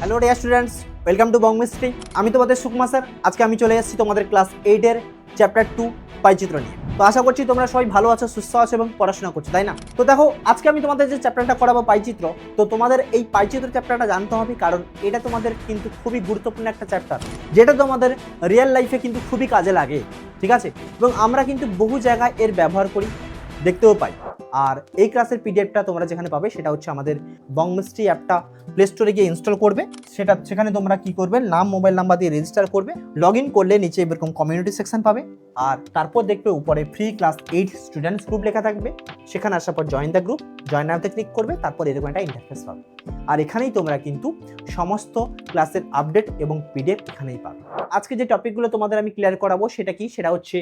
Hello dear students, welcome to Bongmistry. আমি তোমাদের Sukumar sir. আজকে আমি চলে এসেছি তোমাদের ক্লাস 8-এর চ্যাপ্টার 2 পাইচিত্র নিয়ে। তো আশা করছি তোমরা সবাই ভালো আছো, সুস্থ আছো এবং পড়াশোনা করছো, তাই না? তো দেখো, আজকে আমি তোমাদের যে চ্যাপ্টারটা করাবো পাইচিত্র, তো তোমাদের এই পাইচিত্র চ্যাপ্টারটা জানতে হবে, কারণ এটা তোমাদের কিন্তু খুবই গুরুত্বপূর্ণ একটা চ্যাপ্টার, যেটা তোমাদের রিয়েল লাইফে কিন্তু খুবই কাজে লাগে, ঠিক আছে? এবং আমরা কিন্তু বহু জায়গায় এর ব্যবহার করি, দেখতেও পাই। আর এই ক্লাসের পিডিএফটা তোমরা যেখানে পাবে সেটা হচ্ছে আমাদের বংমিস্ট্রি অ্যাপটা প্লে স্টোরে গিয়ে ইনস্টল করবে। সেখানে তোমরা কি করবে, নাম মোবাইল নাম্বার দিয়ে রেজিস্টার করবে। লগ ইন করলে নিচে এরকম কমিউনিটি সেকশন পাবে, আর তারপর দেখবে উপরে ফ্রি ক্লাস 8 স্টুডেন্টস গ্রুপ লেখা থাকবে। সেখানে আসার পর জয়েন দ্য গ্রুপ, জয়েন নাওতে ক্লিক করবে, তারপর এরকম একটা ইন্টারফেস পাবে। আর এখানেই তোমরা কিন্তু সমস্ত ক্লাসের আপডেট এবং পিডিএফ এখানেই পাবে। আজকে যে টপিকগুলো তোমাদের আমি ক্লিয়ার করাবো সেটা কি, সেটা হচ্ছে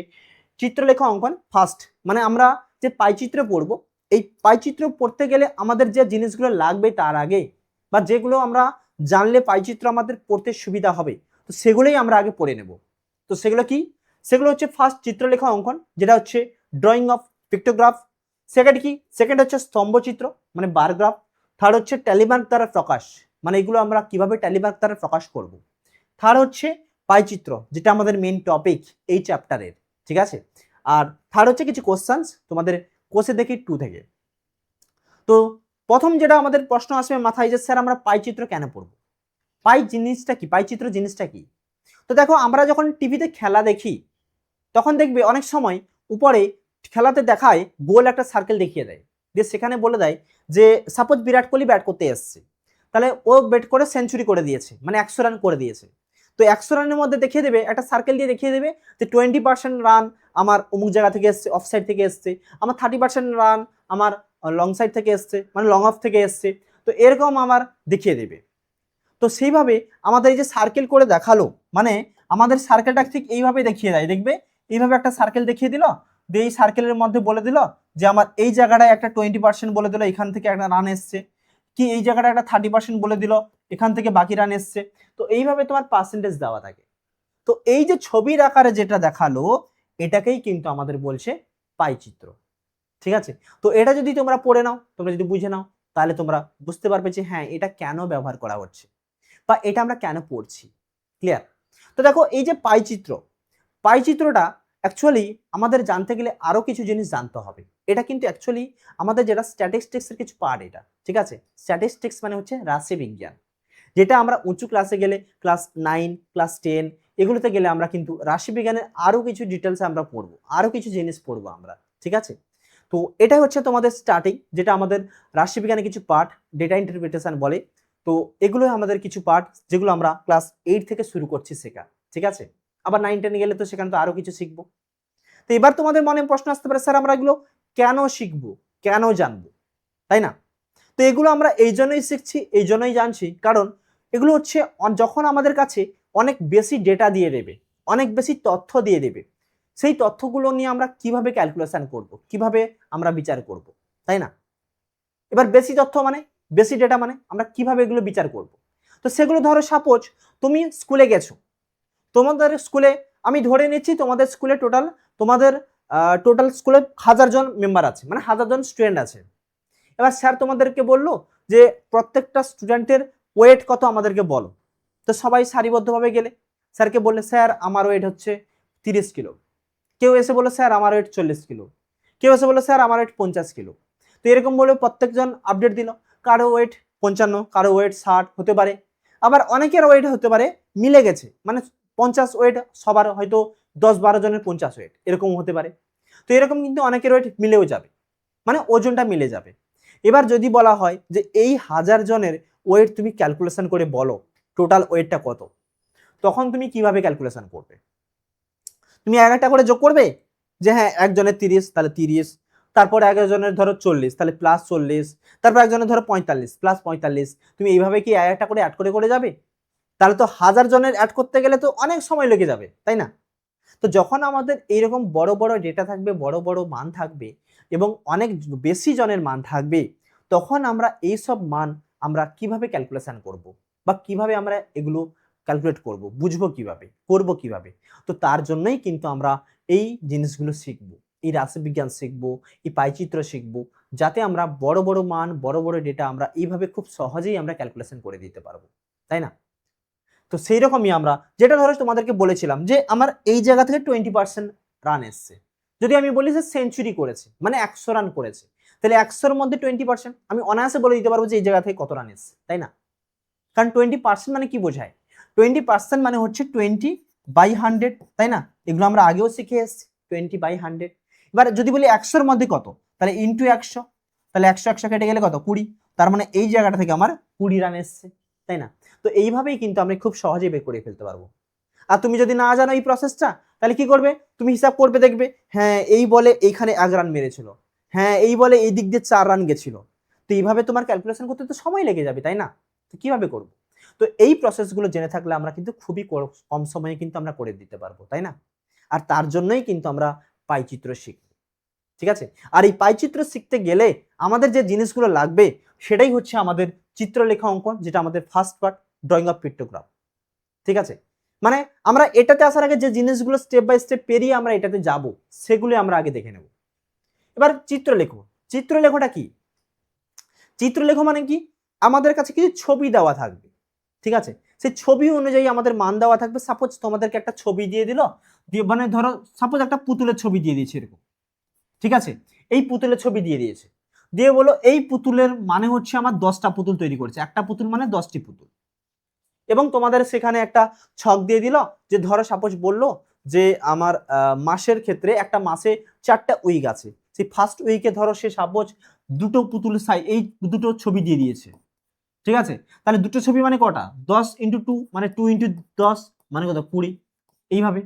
চিত্রলেখা অঙ্কন ফার্স্ট। মানে আমরা যে পাইচিত্র পড়বো, এই পাইচিত্র পড়তে গেলে আমাদের যে জিনিসগুলো লাগবে তার আগে, বা যেগুলো আমরা জানলে পাইচিত্র আমাদের পড়তে সুবিধা হবে, তো সেগুলোই আমরা আগে পড়ে নেব। তো সেগুলো কি? সেগুলো হচ্ছে ফার্স্ট চিত্রলেখা অঙ্কন, যেটা হচ্ছে ড্রয়িং অফ পিক্টোগ্রাফ। সেকেন্ড কি? সেকেন্ড হচ্ছে স্তম্ভচিত্র মানে বার গ্রাফ। থার্ড হচ্ছে ট্যালিমার্ক দ্বারা প্রকাশ, মানে এগুলো আমরা কিভাবে ট্যালিমার্ক দ্বারা প্রকাশ করব। থার্ড হচ্ছে পাইচিত্র, যেটা আমাদের মেইন টপিক এই চ্যাপ্টারের, ঠিক আছে? আর থার্ড হচ্ছে কিছু কোশ্চেন্স তোমাদের কোষে দেখি 2 থেকে। তো প্রথম যেটা আমাদের প্রশ্ন আসবে মাথায়, যে স্যার আমরা পাইচিত্র কেন পড়ব, পাই জিনিসটা কি, পাইচিত্র জিনিসটা কি? তো দেখো, আমরা যখন টিভিতে খেলা দেখি তখন দেখবে অনেক সময় উপরে খেলাতে দেখায় গোল একটা সার্কেল দেখিয়ে দেয়, দিয়ে সেখানে বলে দেয় যে সাপোজ বিরাট কোহলি ব্যাট করতে এসছে, তাহলে ও ব্যাট করে সেঞ্চুরি করে দিয়েছে, মানে 100 রান করে দিয়েছে। তো 100 রানের মধ্যে দেখিয়ে দেবে, একটা সার্কেল দিয়ে দেখিয়ে দেবে যে 20% রান আমার অমুক জায়গা থেকে এসছে, অফ সাইড থেকে এসছে, আমার 30% রান আমার লং সাইড থেকে এসছে, মানে লং অফ থেকে এসছে। তো এরকম আমার দেখিয়ে দেবে। তো সেইভাবে আমাদের এই যে সার্কেল করে দেখালো, মানে আমাদের সার্কেলটা ঠিক এইভাবে দেখিয়ে দেয়। দেখবে এইভাবে একটা সার্কেল দেখিয়ে দিল, দিয়ে এই সার্কেলের মধ্যে বলে দিল যে আমার এই জায়গাটায় একটা 20% বলে দিল, এখান থেকে একটা রান এসছে, কি এই জায়গাটা একটা 30% বলে দিল, এখান থেকে বাকি রান এসছে। তো এইভাবে তোমার পার্সেন্টেজ দেওয়া থাকে। তো এই যে ছবির আকারে যেটা দেখালো, এটাকেই কিন্তু আমাদের বলছে পাইচিত্র, ঠিক আছে? তো এটা যদি তোমরা পড়ে নাও, তোমরা যদি বুঝে নাও, তাহলে তোমরা বুঝতে পারবে যে হ্যাঁ, এটা কেন ব্যবহার করা হচ্ছে বা এটা আমরা কেন পড়ছি। ক্লিয়ার? তো দেখো, এই যে পাইচিত্র, পাইচিত্রটা অ্যাকচুয়ালি আমাদের জানতে গেলে আরো কিছু জিনিস জানতে হবে। এটা কিন্তু অ্যাকচুয়ালি আমাদের যেটা স্ট্যাটিস্টিক্সের কিছু পার্ট, এটা ঠিক আছে? স্ট্যাটিস্টিক্স মানে হচ্ছে রাশি বিজ্ঞান, যেটা আমরা উঁচু ক্লাসে গেলে ক্লাস 9 ক্লাস 10 এগুলোতে গেলে আমরা কিন্তু রাশি বিজ্ঞানের আরো কিছু ডিটেলস আমরা পড়বো, আরো কিছু জিনিস পড়বো আমরা, ঠিক আছে? তো এটাই হচ্ছে তোমাদের স্টার্টিং, যেটা আমাদের রাশিবিজ্ঞানের কিছু পার্ট, ডেটা ইন্টারপ্রিটেশন বলে। তো এগুলো আমাদের কিছু পার্ট, যেগুলো আমরা ক্লাস 8 থেকে শুরু করছি শেখা, ঠিক আছে? আবার 9-10 গেলে তো সেখানে তো আরো কিছু শিখবো। তো এবার তোমাদের মনে প্রশ্ন আসতে পারে, স্যার আমরা এগুলো কেন শিখবো, কেন জানবো, তাই না? তো এগুলো আমরা এই জন্যই শিখছি, এই জন্যই জানছি, কারণ এগুলো হচ্ছে যখন আমাদের কাছে অনেক বেশি ডেটা দিয়ে দেবে, অনেক বেশি তথ্য দিয়ে দেবে, সেই তথ্যগুলো নিয়ে আমরা কিভাবে ক্যালকুলেশন করব, কিভাবে আমরা বিচার করব, তাই না? এবার বেশি তথ্য মানে, বেশি ডেটা মানে আমরা কিভাবে এগুলো বিচার করব। তো সেগুলো ধরো, সাপোজ তুমি স্কুলে গেছো, তোমাদের স্কুলে আমি ধরে নিচ্ছি তোমাদের স্কুলে টোটাল স্কুলে 1000 জন মেম্বার আছে, মানে 1000 জন স্টুডেন্ট আছে। এবার স্যার তোমাদেরকে বললো যে প্রত্যেকটা স্টুডেন্টের ওয়েট কত আমাদেরকে বলো। তো সবাই সারিবদ্ধভাবে গেলে স্যারকে বললে, স্যার আমার ওয়েট হচ্ছে 30 কিলো। কেউ এসে বললো, স্যার আমার ওয়েট 40 কিলো। কেউ এসে বললো, স্যার আমার ওয়েট 50 কিলো। তো এরকম বলে প্রত্যেকজন আপডেট দিল, কারো ওয়েট 55, কারো ওয়েট 60 হতে পারে। আবার অনেকের ওয়েট হতে পারে মিলে গেছে, মানে 50 ওয়েট সবার হয়তো 10-12 জনের 50 ওয়েট এরকম হতে পারে। তো এরকম কিন্তু অনেকের ওয়েট মিলেও যাবে, মানে ওজনটা মিলে যাবে। এবার যদি বলা হয় যে এই 1000 জনের ওয়েট তুমি ক্যালকুলেশন করে বলো টোটাল ওয়েটটা কত, তখন তুমি কিভাবে ক্যালকুলেশন করবে? তুমি একটা করে যোগ করবে, যে হ্যাঁ একজনের 30 তাহলে 30, তারপর একজনের ধরো 40 তাহলে প্লাস 40, তারপর একজনের ধরো 45 প্লাস 45। তুমি এইভাবে কি একটা করে অ্যাড করে যাবে? তাহলে তো 1000 জনের অ্যাড করতে গেলে তো অনেক সময় লেগে যাবে, তাই না? তো যখন আমাদের এইরকম বড় বড় ডেটা থাকবে, বড় বড় মান থাকবে এবং অনেক বেশি জনের মান থাকবে, তখন আমরা এই সব মান আমরা কিভাবে ক্যালকুলেশন করব, বা কিভাবে আমরা এগুলো ক্যালকুলেট করব, বুঝবো কিভাবে, করব কিভাবে? তো তার জন্যই কিন্তু আমরা এই জিনিসগুলো শিখবো, এই রাশিবিজ্ঞান শিখবো, এই পাইচিত্র শিখবো, যাতে আমরা বড় বড় মান, বড় বড় ডেটা আমরা এইভাবে খুব সহজেই আমরা ক্যালকুলেশন করে দিতে পারবো। তাই না? তো সেই রকমই আমরা যেটা ধরো তোমাদেরকে বলেছিলাম যে আমার এই জায়গা থেকে 20% রান এসছে, যদি আমি বলি যে সেঞ্চুরি করেছে মানে 100 রান করেছে, তাহলে 100-র মধ্যে 20% আমি অনায়াসে বলে দিতে পারবো যে এই জায়গা থেকে কত রান এসছে, তাই না? কারণ 20% মানে কি বোঝায়? 20% মানে হচ্ছে 20/100, তাই না? এগুলো আমরা আগেও শিখে এসেছি, 20/100। এবার যদি বলি 100-র মধ্যে কত, তাহলে ইন্টু 100, তাহলে 100 কেটে গেলে কত? 20। তার মানে এই জায়গাটা থেকে আমার 20 রান এসছে, তাই না? তো এইভাবেই কিন্তু আমরা খুব সহজেই বের করে ফেলতে পারবো। আর তুমি যদি না জানো এই প্রসেসটা, তাহলে কি করবে? তুমি হিসাব করবে, দেখবে হ্যাঁ এই বলে এইখানে 1 রান মেরেছিল, হ্যাঁ এই বলে এই দিক দিয়ে 4 রান গেছিল। তো এইভাবে তোমার ক্যালকুলেশন করতে তো সময় লেগে যাবে, তাই না? তো কিভাবে করব? তো এই প্রসেসগুলো জেনে থাকলে আমরা কিন্তু খুবই কম সময়ে কিন্তু আমরা করে দিতে পারবো, তাই না? আর তার জন্যই কিন্তু আমরা পাইচিত্র শিখব, ঠিক আছে? আর এই পাইচিত্র শিখতে গেলে আমাদের যে জিনিসগুলো লাগবে সেটাই হচ্ছে আমাদের চিত্রলেখা অঙ্কন, যেটা আমাদের first part, drawing of pictogram, ঠিক আছে? মানে আমরা এটাতে আসার আগে যে জিনিসগুলো স্টেপ বাই স্টেপ পেরিয়ে আমরা এটাতে যাব, সেগুলো আমরা আগে দেখে নেব। এবার চিত্রলেখো। চিত্রলেখোটা কি? চিত্রলেখো মানে কি? আমাদের কাছে কিছু ছবি দেওয়া থাকবে, ঠিক আছে? সেই ছবি অনুযায়ী আমাদের মান দেওয়া থাকবে। সাপোজ তোমাদেরকে একটা ছবি দিয়ে দিল, দিয়ে মানে ধরো সাপোজ একটা পুতুলের ছবি দিয়ে দিয়েছে এরকম, ঠিক আছে? এই পুতুলের ছবি দিয়ে দিয়েছে, দিয়ে বলো এই পুতুলের মানে হচ্ছে আমার 10টা পুতুল তৈরি করেছে, একটা পুতুল মানে 10টি পুতুল। এবং তোমাদের সেখানে একটা ছক দিয়ে দিল, যে ধরো সাপোজ বললো যে আমার মাসের ক্ষেত্রে একটা মাসে 4টা উইক আছে, সেই ফার্স্ট উইকে ধরো সে সাপোজ দুটো পুতুল এই দুটো ছবি দিয়ে দিয়েছে, ঠিক আছে? তাহলে দুটো ছবি মানে কটা? 10x2 মানে 2x10 মানে কত? 20। এইভাবে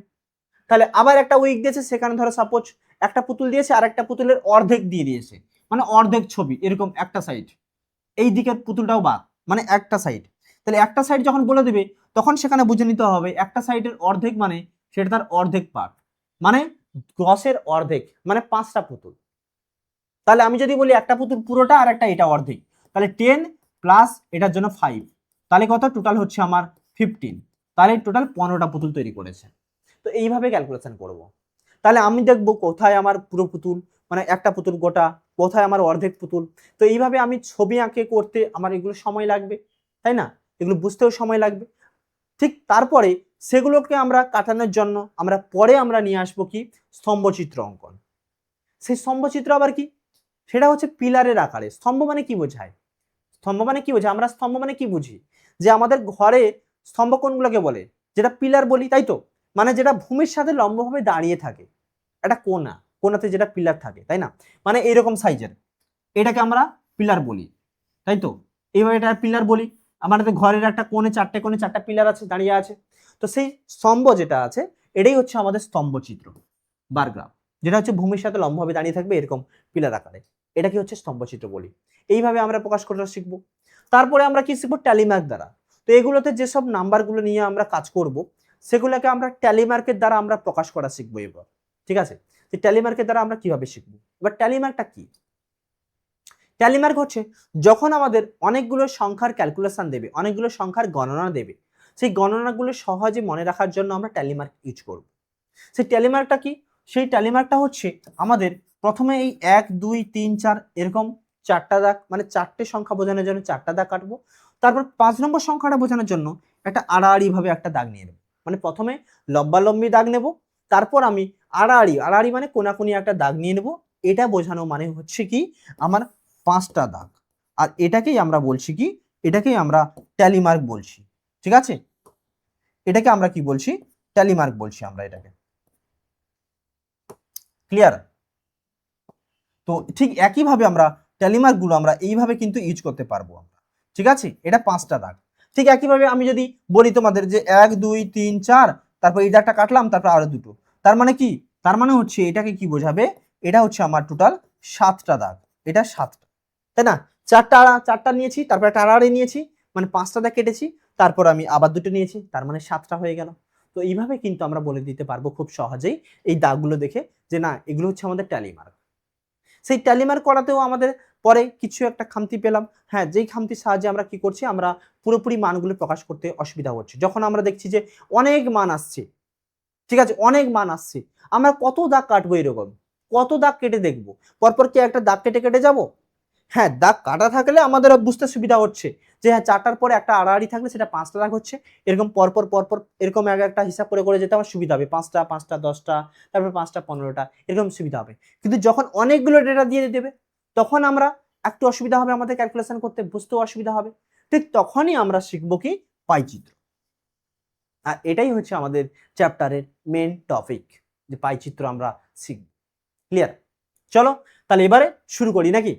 তাহলে আবার একটা উইক দিয়েছে, সেখানে ধরো সাপোজ একটা পুতুল দিয়েছে আর একটা পুতুলের অর্ধেক দিয়ে দিয়েছে, মানে অর্ধেক ছবি এরকম একটা সাইড, এই দিকের পুতুলটাও বাদ, মানে একটা সাইড। তাহলে একটা সাইড যখন বলে দেবে তখন সেখানে বুঝে নিতে হবে একটা সাইডের অর্ধেক মানে সেটা তার অর্ধেক পার্ট, মানে 10-এর অর্ধেক মানে 5টা পুতুল। তাহলে আমি যদি বলি একটা পুতুল পুরোটা আর একটা এটা অর্ধেক, তাহলে 10 প্লাস এটার জন্য 5, তাহলে কত? টোটাল হচ্ছে আমার 15। তাহলে টোটাল 15টা পুতুল তৈরি করেছে। তো এইভাবে ক্যালকুলেশন করব। তাহলে আমি দেখব কোথায় আমার পুরো পুতুল, মানে একটা পুতুল গোটা, কোথায় আমার অর্ধেক পুতুল। তো এইভাবে আমি ছবি আঁকে করতে আমার এগুলো সময় লাগবে, তাই না? এগুলো বুঝতেও সময় লাগবে। ঠিক তারপরে সেগুলোকে আমরা কাটানোর জন্য আমরা নিয়ে আসবো কি? স্তম্ভচিত্র অঙ্কন। সেই স্তম্ভচিত্র আবার কি? সেটা হচ্ছে পিলারের আকারে। স্তম্ভ মানে কি বোঝায়? স্তম্ভ মানে কি বোঝায়? আমরা স্তম্ভ মানে কি বুঝি? যে আমাদের ঘরে স্তম্ভ কোনগুলোকে বলে? যেটা পিলার বলি, তাই তো? মানে যেটা ভূমির সাথে লম্বভাবে দাঁড়িয়ে থাকে, একটা কোনাতে যেটা পিলার থাকে, তাই না? মানে এইরকম সাইজের, এটাকে আমরা পিলার বলি, তাই তো? এইভাবে এটা পিলার বলি। আমাদের ঘরের একটা কোণে 4টা পিলার আছে, দাঁড়িয়ে আছে। তো সেই স্তম্ভ যেটা আছে এটাই হচ্ছে আমাদের স্তম্ভচিত্র, বারগ্রাফ, যেটা হচ্ছে ভূমির সাথে লম্বভাবে দাঁড়িয়ে থাকবে এরকম পিলার আকারে। এটা কি হচ্ছে? স্তম্ভচিত্র বলি। এইভাবে আমরা প্রকাশ করতে শিখবো। তারপরে আমরা কি শিখবো? ট্যালিমার্ক দ্বারা। তো এগুলোতে যেসব নাম্বারগুলো নিয়ে আমরা কাজ করব সেগুলোকে আমরা ট্যালিমার্কের দ্বারা আমরা প্রকাশ করা শিখবো এবার, ঠিক আছে? ট্যালিমার্কের দ্বারা আমরা কিভাবে শিখবো? এবার ট্যালিমার্কটা কি? ট্যালিমার্ক হচ্ছে যখন আমাদের অনেকগুলো সংখ্যার ক্যালকুলেশন দেবে, অনেকগুলো সংখ্যার গণনা দেবে, সেই গণনাগুলো সহজে মনে রাখার জন্য আমরা ট্যালিমার্ক ইউজ করব। সেই ট্যালিমার্কটা কি? সেই ট্যালিমার্কটা হচ্ছে আমাদের প্রথমে এই 1 2 3 4 এরকম 4টা দাগ, মানে 4টে সংখ্যা বোঝানোর জন্য 4টা দাগ কাটবো। তারপর 5 নম্বর সংখ্যাটা বোঝানোর জন্য একটা আড়াআড়ি ভাবে একটা দাগ নিয়ে নেব। মানে প্রথমে লম্বালম্বি দাগ নেব, তারপর আমি আড়াআড়ি মানে কোনাকুনি একটা দাগ নিয়ে নেব। এটা বোঝানো মানে হচ্ছে কি? আমার 5টা দাগ। আর এটাকেই আমরা বলছি কি? এটাকেই আমরা ট্যালিমার্ক বলছি, ঠিক আছে? এটাকে আমরা কি বলছি? ট্যালিমার্ক বলছি আমরা এটাকে। ক্লিয়ার? তো ঠিক একইভাবে আমরা ট্যালিমার্কগুলো আমরা এইভাবে কিন্তু ইউজ করতে পারবো আমরা, ঠিক আছে? এটা 5টা দাগ। ঠিক একইভাবে আমি যদি বলি তোমাদের যে 1 2 3 4, তারপর এই দাগটা কাটলাম, তারপর আরো দুটো, তার মানে কি? তার মানে হচ্ছে এটাকে কি বোঝাবে? এটা হচ্ছে আমার টোটাল 7টা দাগ। এটা 7টা, তাই না? 4টা নিয়েছি, তারপর একটা আড়াআড়ি নিয়েছি, মানে 5টা দাগ কেটেছি, তারপর আমি আবার দুটো নিয়েছি, তার মানে 7টা হয়ে গেল। তো এইভাবে কিন্তু আমরা বলে দিতে পারবো খুব সহজেই এই দাগগুলো দেখে যে না, এগুলো হচ্ছে আমাদের ট্যালিমার্ক। সেই ট্যালিমার্ক করাতেও আমাদের পরে কিছু একটা খামতি পেলাম। হ্যাঁ, যেই খামতির সাহায্যে আমরা কি করছি? আমরা পুরোপুরি মানগুলো প্রকাশ করতে অসুবিধা হচ্ছে। যখন আমরা দেখছি যে অনেক মান আসছে, ঠিক আছে, অনেক মান আসছে, আমরা কত দাগ কাটবো? এরকম কত দাগ কেটে দেখবো? পরপর কি একটা দাগ কেটে কেটে যাব? হ্যাঁ, দাগ কাটা থাকলে আমাদের বুঝতে সুবিধা হচ্ছে, যে হ্যাঁ 4টার পরে একটা আড়াআড়ি থাকলে সেটা 5টা দাগ হচ্ছে, এরকম পরপর পরপর এরকম একটা হিসাব করে করে যেতে আমার সুবিধা হবে, 5টা 5টা 10টা, তারপর 5টা 15টা, এরকম সুবিধা হবে। কিন্তু যখন অনেকগুলো ডেটা দিয়ে দেবে তখন আমরা একটু অসুবিধা হবে, আমাদের ক্যালকুলেশন করতে বুঝতেও অসুবিধা হবে। ঠিক তখনই আমরা শিখবো কি পাইচিত্র। আর এটাই হচ্ছে আমাদের চ্যাপ্টারের মেন টপিক, যে পাইচিত্র আমরা শিখব। ক্লিয়ার? চলো তাহলে এবারে শুরু করি নাকি।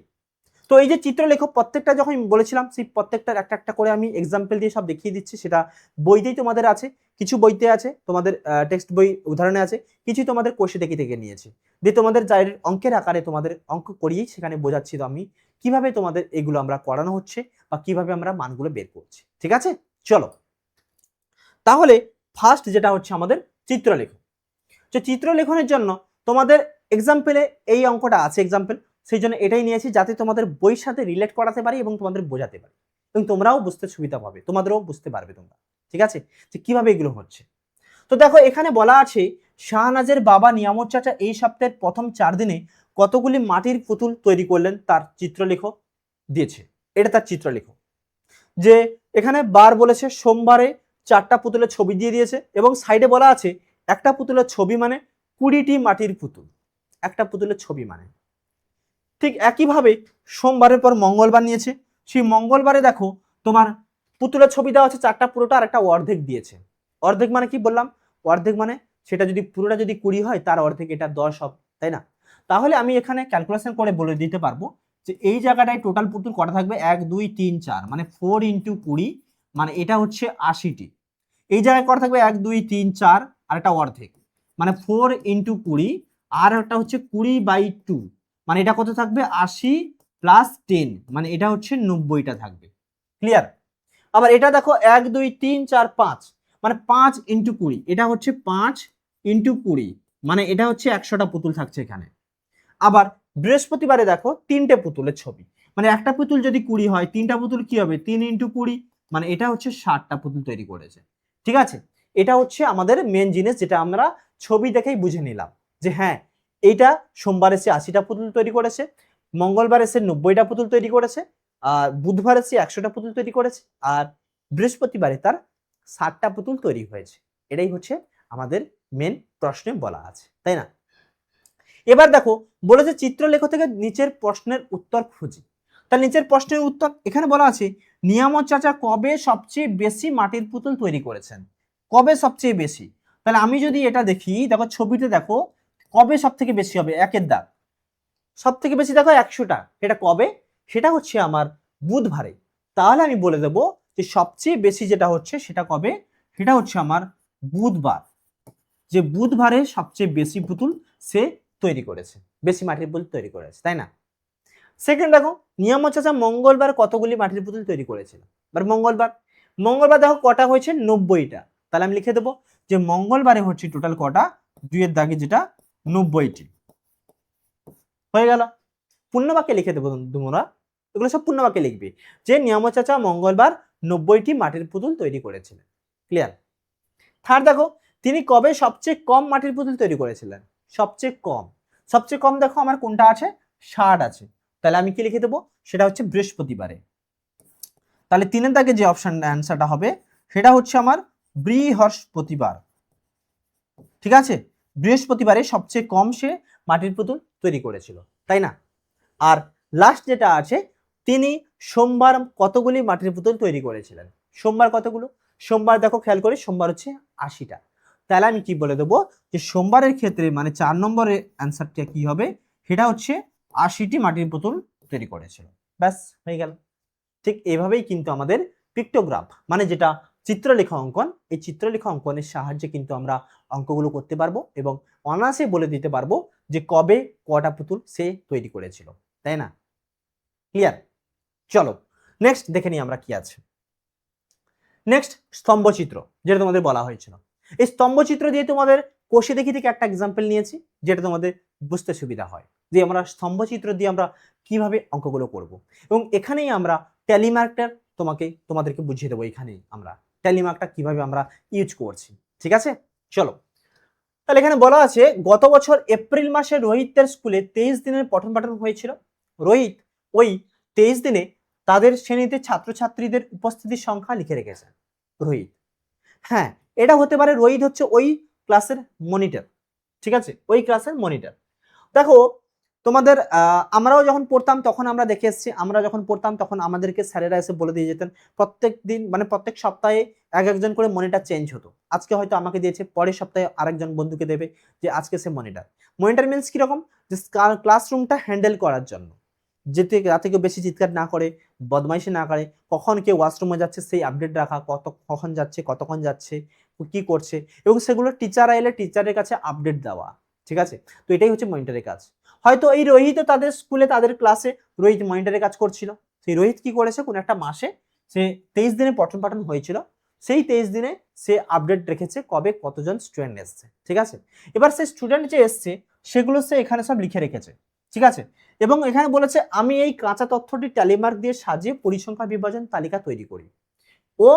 তো এই যে চিত্রলেখ প্রত্যেকটা যখন বলেছিলাম সেই প্রত্যেকটার একটা একটা করে আমি এক্সাম্পল দিয়ে সব দেখিয়ে দিচ্ছি, সেটা বইতেই তোমাদের আছে, কিছু বইতে আছে, তোমাদের টেক্সট বই উদাহরণে আছে, কিছু তোমাদের কোষে দেখে থেকে নিয়েছি, দিয়ে তোমাদের ডাইরেক্ট অঙ্কের আকারে তোমাদের অঙ্ক করিয়েই সেখানে বোঝাচ্ছি তো আমি কিভাবে তোমাদের এগুলো আমরা করানো হচ্ছে বা কিভাবে আমরা মানগুলো বের করছি। ঠিক আছে, চলো তাহলে ফার্স্ট যেটা হচ্ছে আমাদের চিত্রলেখ। যে চিত্রলেখনের জন্য তোমাদের এক্সাম্পলে এই অঙ্কটা আছে এক্সাম্পল, সেই জন্য এটাই নিয়েছি যাতে তোমাদের বইয়ের সাথে রিলেট করাতে পারি এবং তোমাদের বোঝাতে পারি এবং তোমরাও বুঝতে সুবিধা পাবে, তোমাদেরও বুঝতে পারবে তোমরা। ঠিক আছে, যে কিভাবে এগুলো হচ্ছে। তো দেখো এখানে বলা আছে শাহনাজের বাবা নিয়ামত চাচা এই সপ্তাহের প্রথম 4 দিনে কতগুলি মাটির পুতুল তৈরি করলেন তার চিত্রলেখ দিয়েছে, এটা তার চিত্রলেখ। যে এখানে বার বলেছে সোমবারে 4টা পুতুলের ছবি দিয়ে দিয়েছে এবং সাইডে বলা আছে একটা পুতুলের ছবি মানে 20টি মাটির পুতুল, একটা পুতুলের ছবি মানে। ঠিক একইভাবে সোমবারের পর মঙ্গলবার নিয়েছে, সেই মঙ্গলবারে দেখো তোমার পুতুলের ছবি দেওয়া আছে 4টা পুরোটা আর একটা অর্ধেক দিয়েছে। অর্ধেক মানে কি বললাম, অর্ধেক মানে সেটা যদি পুরোটা যদি 20 হয় তার অর্ধেক এটা 10 হবে, তাই না? তাহলে আমি এখানে ক্যালকুলেশন করে বলে দিতে পারবো যে এই জায়গাটায় টোটাল পুতুল কটা থাকবে, 1 2 3 4 মানে 4 × 20 মানে এটা হচ্ছে 80টি। এই জায়গায় কটা থাকবে 1 2 3 4 আর একটা অর্ধেক মানে 4 × 20 আর একটা হচ্ছে 20/2 মানে এটা কত থাকবে 80 + 10 মানে এটা হচ্ছে 90টা থাকবে। ক্লিয়ার? আবার এটা দেখো 1 2 3 4 5 মানে 5 × 20 এটা হচ্ছে 5 × 20 মানে এটা হচ্ছে 100টা পুতুল থাকছে এখানে। আবার বৃহস্পতিবারে দেখো 3টে পুতুলের ছবি মানে একটা পুতুল যদি 20 হয় 3টা পুতুল কি হবে 3 × 20 মানে এটা হচ্ছে 60টা পুতুল তৈরি করেছে। ঠিক আছে, এটা হচ্ছে আমাদের মেন জিনিস যেটা আমরা ছবি দেখেই বুঝে নিলাম যে হ্যাঁ এইটা সোমবারে সে 80টা পুতুল তৈরি করেছে, মঙ্গলবারে সে 90টা পুতুল তৈরি করেছে, আর বুধবারে সে 100টা পুতুল তৈরি করেছে, আর বৃহস্পতিবারে তার 60টা পুতুল তৈরি হয়েছে। এটাই হচ্ছে আমাদের মেন প্রশ্নে বলা আছে, তাই না? এবার দেখো বলেছে চিত্রলেখ থেকে নিচের প্রশ্নের উত্তর খুঁজি। তার নিচের প্রশ্নের উত্তর এখানে বলা আছে নিয়ামত চাচা কবে সবচেয়ে বেশি মাটির পুতুল তৈরি করেছেন, কবে সবচেয়ে বেশি। তাহলে আমি যদি এটা দেখি, দেখো ছবিতে দেখো কবে সব থেকে বেশি হবে, একের দাগ সব থেকে বেশি দেখো 100টা, এটা কবে, সেটা হচ্ছে আমার বুধবারে। তাহলে আমি বলে দেব যে সবচেয়ে বেশি যেটা হচ্ছে সেটা কবে, সেটা হচ্ছে আমার বুধবার, যে বুধবারে সবচেয়ে বেশি পুতুল সে তৈরি করেছে, বেশি মাটির পুতুল তৈরি করেছে, তাই না? সেকেন্ড দেখো নিয়ামত চাচা মঙ্গলবার কতগুলি মাটির পুতুল তৈরি করেছিল, এবার মঙ্গলবার, মঙ্গলবার দেখো কটা হয়েছে 90টা, তাহলে আমি লিখে দেবো যে মঙ্গলবারে হচ্ছে টোটাল কটা, 2 এর দাগে যেটা 90টি হয়ে গেল। পূর্ণ বাক্যে লিখে দেবো তোমরা, এগুলো সব পূর্ণ বাক্যে লিখবে যে নিয়ামত চাচা মঙ্গলবার 90টি মাটির পুতুল তৈরি করেছিলেন। ক্লিয়ার? থার্ড দেখো তিনি কবে সবচেয়ে কম মাটির পুতুল তৈরি করেছিলেন, সবচেয়ে কম, সবচেয়ে কম দেখো আমার কোনটা আছে 60 আছে, তাহলে আমি কি লিখে দেবো সেটা হচ্ছে বৃহস্পতিবারে। তাহলে 3-এর দাগে যে অপশন অ্যান্সারটা হবে সেটা হচ্ছে আমার বৃহস্পতিবার। ঠিক আছে, বৃহস্পতিবারে সবচেয়ে কম সে মাটির পুতুল তৈরি করেছিল, তাই না? আর লাস্ট যেটা আছে তিনি সোমবার কতগুলি মাটির পুতুল তৈরি করেছিলেন, সোমবার কতগুলো, সোমবার দেখো খেয়াল করে সোমবার হচ্ছে 80টা, তাহলে আমি কি বলে দেবো যে সোমবারের ক্ষেত্রে মানে 4 নম্বরের অ্যান্সারটা কি হবে, সেটা হচ্ছে 80টি মাটির পুতুল তৈরি করেছিল। ব্যাস হয়ে গেল। ঠিক এভাবেই কিন্তু আমাদের পিক্টোগ্রাফ মানে যেটা চিত্রলেখা অঙ্কন, এই চিত্রলেখা অঙ্কনের সাহায্যে কিন্তু আমরা অঙ্কগুলো করতে পারবো এবং অনায়াসে বলে দিতে পারবো যে কবে কটা পুতুল সে তৈরি করেছিল, তাই না? ক্লিয়ার? চলো নেক্সট দেখে নিই আমরা কি আছে। নেক্সট স্তম্ভচিত্র, যেটা তোমাদের বলা হয়েছিল, এই স্তম্ভচিত্র দিয়ে তোমাদের কোষে দেখি থেকে একটা এক্সাম্পল নিয়েছি যেটা তোমাদের বুঝতে সুবিধা হয় যে আমরা স্তম্ভচিত্র দিয়ে আমরা কিভাবে অঙ্কগুলো করব এবং এখানেই আমরা ট্যালিমার্কটা তোমাদেরকে বুঝিয়ে দেবো, এখানেই আমরা ট্যালিমার্কটা কিভাবে আমরা ইউজ করছি। ঠিক আছে, চলো তাহলে এখানে বলা আছে গত বছর এপ্রিল মাসে রোহিতের স্কুলে 23 দিনের পঠন পাঠন হয়েছিল। রোহিত ওই 23 দিনে তাদের শ্রেণীতে ছাত্রছাত্রীদের উপস্থিতির সংখ্যা লিখে রেখেছে রোহিত। হ্যাঁ, এটা হতে পারে রোহিত হচ্ছে ওই ক্লাসের মনিটর, ঠিক আছে, ওই ক্লাসের মনিটর। দেখো তোমাদের আমরাও যখন পড়তাম তখন আমরা দেখে এসেছি, আমরা যখন পড়তাম তখন আমাদেরকে স্যারেরা এসে বলে দিয়ে যেতেন প্রত্যেক দিন মানে প্রত্যেক সপ্তাহে একজন করে মনিটর চেঞ্জ হতো। আজকে হয়তো আমাকে দিয়েছে, পরের সপ্তাহে আরেকজন বন্ধুকে দেবে যে আজকে সে মনিটর। মনিটর মিনস কিরকম, যে ক্লাসরুমটা হ্যান্ডেল করার জন্য, যেতে রাতে কেউ বেশি চিৎকার না করে, বদমাইশি না করে, কখন কেউ ওয়াশরুমে যাচ্ছে সেই আপডেট রাখা, কখন যাচ্ছে, কতক্ষণ যাচ্ছে, কি করছে, এবং সেগুলো টিচার এলে টিচারের কাছে আপডেট দেওয়া, ঠিক আছে। তো এটাই হচ্ছে মনিটরের কাজ। হয়তো এই রোহিত তাদের স্কুলে তাদের ক্লাসে রোহিত মনিটরের কাজ করছিল। সেই রোহিত কি করেছে, কোন একটা মাসে সে 23 দিনে পঠন পাঠন হয়েছিল, সেই 23 দিনে সে আপডেট রেখেছে কবে কতজন স্টুডেন্ট এসছে, ঠিক আছে। এবার সেই স্টুডেন্ট যে এসছে সেগুলো সে এখানে সব লিখে রেখেছে, ঠিক আছে। এবং এখানে বলেছে আমি এই কাঁচা তথ্যটি ট্যালিমার্ক দিয়ে সাজিয়ে পরিসংখ্যা বিভাজন তালিকা তৈরি করি ও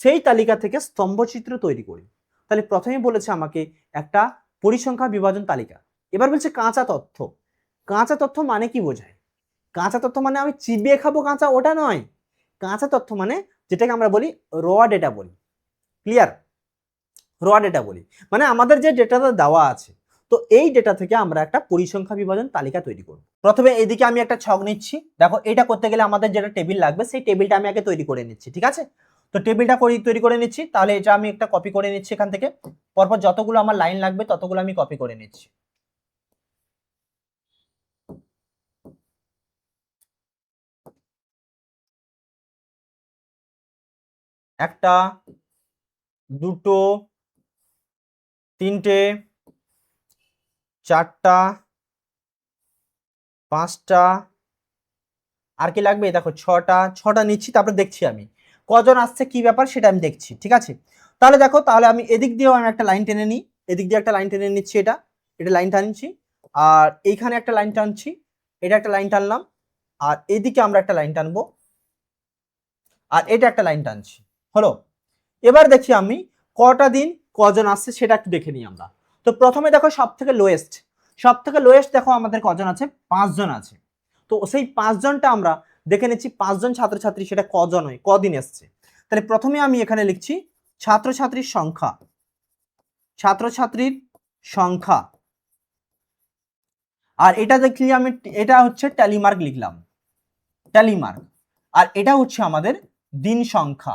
সেই তালিকা থেকে স্তম্ভচিত্র তৈরি করি। তাহলে প্রথমে বলেছে আমাকে একটা পরিসংখ্যা বিভাজন তালিকা, এবার বলছে কাঁচা তথ্য। কাঁচা তথ্য মানে কি বোঝায়? কাঁচা তথ্য মানে আমি চিবিয়ে খাবো কাঁচা, ওটা নয়। কাঁচা তথ্য মানে যেটাকে আমরা বলি র ডেটা বলি, ক্লিয়ার, র ডেটা বলি, মানে আমাদের যে ডেটাটা দেওয়া আছে, তো এই ডেটা থেকে আমরা একটা পরিসংখ্যা বিভাজন তালিকা তৈরি করব। প্রথমে এইদিকে আমি একটা ছক নিচ্ছি, দেখো এটা করতে গেলে আমাদের যেটা টেবিল লাগবে সেই টেবিলটা আমি আগে তৈরি করে নিচ্ছি, ঠিক আছে। তো টেবিলটা তৈরি করে নিচ্ছি, তাহলে এটা আমি একটা কপি করে নিচ্ছি এখান থেকে, পরপর যতগুলো আমার লাইন লাগবে ততগুলো আমি কপি করে নিচ্ছি। একটা, দুটো, তিনটে, চারটা, পাঁচটা, আর কি লাগবে দেখো ছটা নিচ্ছি, তারপরে দেখছি আমি কজন আসছে কি ব্যাপার সেটা আমি দেখছি, ঠিক আছে। তাহলে দেখো, তাহলে আমি এদিক দিয়েও আমি একটা লাইন টেনে নিই, এদিক দিয়ে একটা লাইন টেনে নিচ্ছি, এটা লাইন টানছি, আর এইখানে একটা লাইন টানছি, এটা একটা লাইন টানলাম, আর এদিকে আমরা একটা লাইন টানবো, আর এটা একটা লাইন টানছি, হলো। এবার দেখি আমি কটা দিন কজন আসছে সেটা একটু দেখে নিই আমরা। তো প্রথমে দেখো সব থেকে লোয়েস্ট দেখো আমাদের কজন আছে, 5 জন আছে। তো সেই 5 জনটা আমরা দেখে নিচ্ছি, 5 জন ছাত্রছাত্রী সেটা কজন হয়, কদিন এসছে। তাহলে প্রথমে আমি এখানে লিখছি ছাত্রছাত্রীর সংখ্যা, আর এটা দেখলি আমি, এটা হচ্ছে ট্যালিমার্ক লিখলাম, ট্যালিমার্ক, আর এটা হচ্ছে আমাদের দিন সংখ্যা,